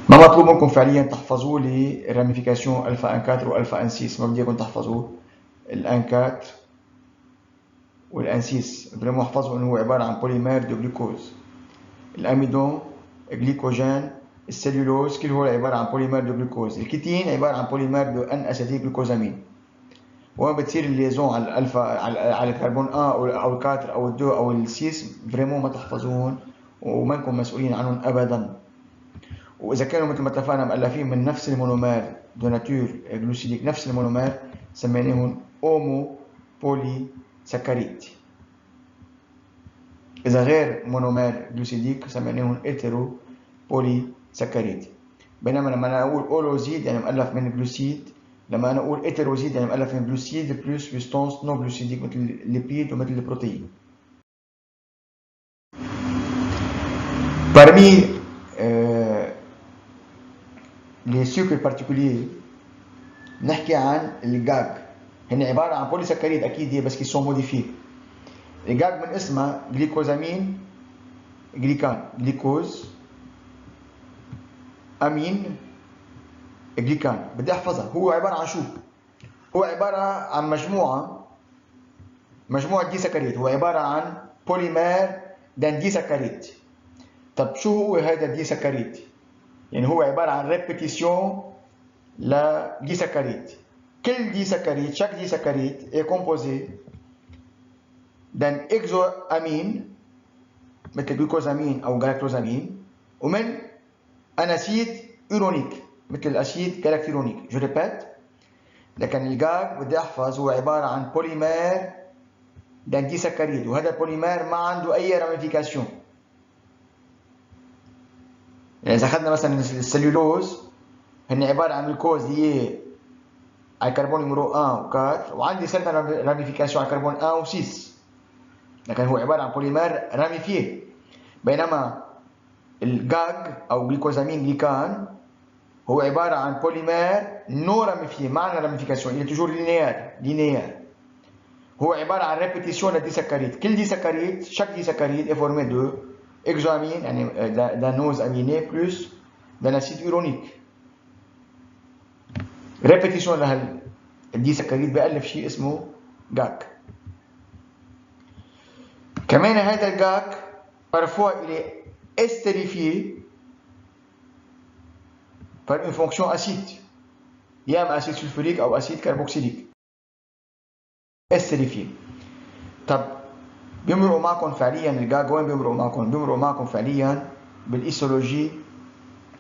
ما مطلوب منكم فعليا تحفظوا لي الراميفيكاسيون الفا ان 4 والفا ان 6، ما بدي اياكم تحفظوا الان 4 والان 6. فريمون احفظوا انه هو عباره عن بوليمير دو جلوكوز. الاميدون، الجليكوجين، السليولوز كل هو عباره عن بوليمير دو جلوكوز. الكيتين عباره عن بوليمير دو ان اسيتيل جلوكوزامين. وين بتصير الليزون على الالفا على الكربون 1 او ال 4 او ال 2 او ال 6 فريمون ما تحفظوهم وما انكم مسؤولين عنهم ابدا. واذا كانوا مثل ما اتفقنا مؤلفين من نفس المونومير دو ناتور جلوسيديك، نفس المونومير، سميناهم اومو بولي سكريد. اذا غير مونومير جلوسيديك سميناهم هيترو بولي سكريد. بينما لما انا اقول اولوزيد يعني مؤلف من جلوسيد، لما انا اقول هيتروزيد يعني مؤلف من جلوسيد بلس سبستانس نون جلوسيديك مثل الليبيد ومثل البروتين. Parmi les sucres particuliers نحكي عن الجاج. هن عبارة عن بوليسكريد أكيد هي بس كي سون موديفيي. الجاج من اسمها جليكوزامين جليكان، جليكوز أمين جليكان. بدي أحفظها. هو عبارة عن شو؟ هو عبارة عن مجموعة ديسكريد. هو عبارة عن بوليمير دان ديسكريد. طب شو هو هذا الديسكريد؟ يعني هو عبارة عن ريبيتيسيون لديسكريد. كل ديسكريد، chaque ديسكريد est composé d'un exoamine مثل الجلوكوزامين أو galactosamine ومن un acide uronique مثل الأسيد galacturonique. جو ريبيت. لكن الجاج بدي أحفظ هو عبارة عن بوليمير d'un ديسكريد، وهذا البوليمير ما عنده أي راميفيكاسيون. يعني إذا أخذنا مثلا السليولوز هن عبارة عن جلوكوز هي على الكربون نمرو 1 و 4 وعندي سيرتان راميفيكاسيون على الكربون 1 و 6، لكن هو عبارة عن بوليمير راميفيي. بينما الجاج أو جليكوزامين جليكان هو عبارة عن بوليمير نو راميفيي، ما عندنا راميفيكاسيون، il est toujours linéaire. هو عبارة عن ريبيتيسيون للديسكريد. كل ديسكريد، chaque ديسكريد est formé de exoamine يعني دانوز اميني بلس d'un acide uronique. ريبيتيسيون لهالديسكريد بألف شيء اسمه جاك. كمان هذا الجاك parfois il est estérifié par une fonction acide، يا اما اسيد سلفوريك او اسيد كربوكسيليك استريفين. طب بيمرقوا معكم فعليا الجاج وين بيمرقوا معكم؟ بيمرقوا معكم فعليا بالايسولوجي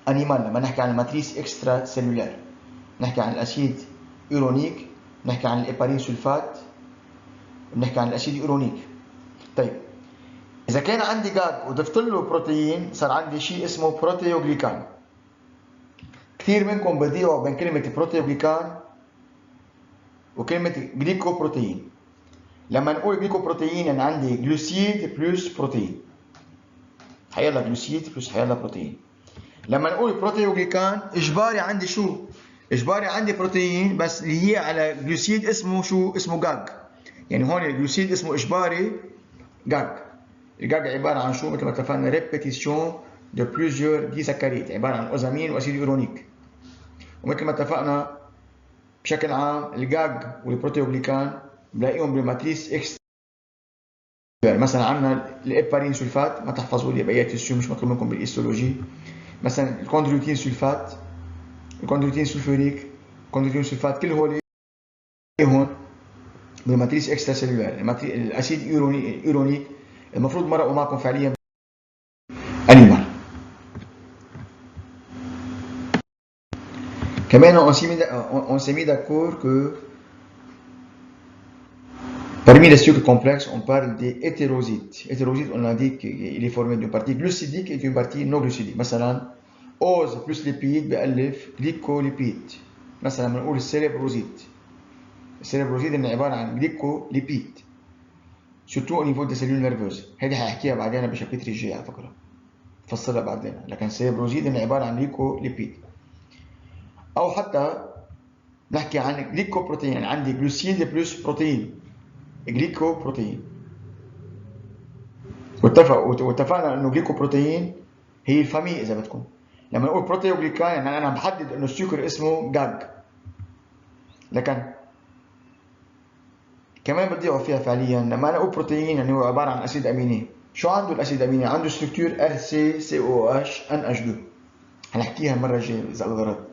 انيمال. لما نحكي عن الماتريس اكسترا سيلولار نحكي عن الاسيد ايرونيك، نحكي عن الابارين سلفات، بنحكي عن الاسيد ايرونيك. طيب اذا كان عندي جاج وضفت له بروتين صار عندي شيء اسمه بروتيوغليكان. كثير منكم بضيعوا بين كلمه بروتيوغليكان وكلمه جليكوبروتين. لما نقول جليكوبروتين يعني عندي جلوسيد بلس بروتين، حيلا جلوسيد بلس حيلا بروتين. لما نقول بروتيوغليكان اجباري عندي شو؟ اجباري عندي بروتين بس اللي هي على جلوسيد اسمه شو؟ اسمه جاج. يعني هون الجلوسيد اسمه اجباري جاج. الجاج عباره عن شو؟ مثل ما اتفقنا ريبيتيسيون دو بلوزيور ديساكاريد، عباره عن اوزامين واسيد ايرونيك. ومثل ما اتفقنا بشكل عام الجاج والبروتيوغليكان بلاقيهم بالماتريس اكس. مثلا عندنا الابارين سلفات، ما تحفظوا لي بقيات الشيء مش مطلوب منكم بالايستولوجي. مثلا الكوندروتين سلفات، الكوندروتين سلفوريك، الكوندروتين سلفات، كل هول هون بالماتريس اكسترا سيلولار. الاسيد ايرونيك المفروض مرقوا معكم فعليا انيمال. كمان on s'est mis d'accord que parmi les sucres complexes, on parle des hétérosides. Hétérosides, on a dit qu'il est formé d'une partie glucidique et d'une partie non glucidique. مثلا OZ plus lipide بألف glycolipide. مثلا بنقول السيريبروزيد. السيريبروزيد إنه عبارة عن glycolipide. surtout au niveau des cellules nerveuses. هذه هحكيها بعدين بشابتر الجاي على فكرة. بفصلها بعدين. لكن السيريبروزيد إنه عبارة عن glycolipide. أو حتى نحكي عن جليكوبروتين، يعني عندي جلوسيد بلس بروتين. جليكوبروتين. واتفقنا انه جليكوبروتين هي الفامي اذا بدكم. لما نقول بروتيوغليكان يعني انا بحدد انه السكر اسمه جاج. لكن كمان بضيعوا فيها فعليا لما انا اقول بروتين يعني هو عباره عن اسيد اميني. شو عنده الاسيد اميني؟ عنده ستركتور RCCOH-NH2. هنحكيها المره الجايه اذا الله رد.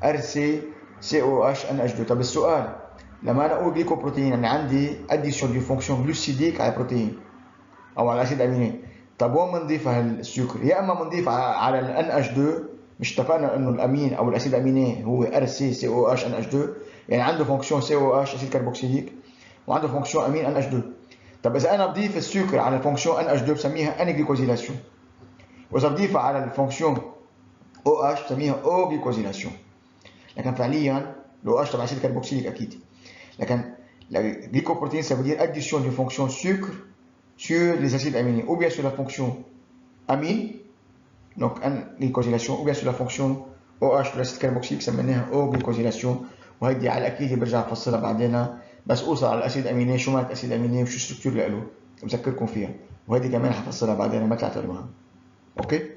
RCCOH-NH2. طب السؤال لما انا اقول جليكوبروتين يعني عندي اديشن دي فونكسيون جلوسيديك على البروتين او على الاسيد اميني. طب وين بنضيفها السكر؟ يا اما بنضيف على ال NH2. مش اتفقنا انه الامين او الاسيد اميني هو RCCOH-NH2 يعني عنده فونكسيون COH اسيد كربوكسيليك وعنده فونكسيون امين NH2. طب اذا انا بضيف السكر على الفونكسيون NH2 بسميها انجليكوزيلاسيون، واذا بضيفها على الفونكسيون OH بسميها اوغليكوزيلاسيون. لكن فعليا لو OH تبع اسيد كربوكسيليك اكيد. لكن الجليكوبروتين ça veut dire addition d'une fonction sucre sur les acides aminés ou bien sur la fonction amine donc glycosylation ou bien sur la fonction OH de l'acide carboxylique سميناها O-glycosylation. وهيدي على الاكيد برجع افصلها بعدين بس اوصل على الاسيد اميني شو معنات اسيد اميني وشو الستركتور له بذكركم فيها. وهيدي كمان حفصلها بعدين ما تعتبروها. اوكي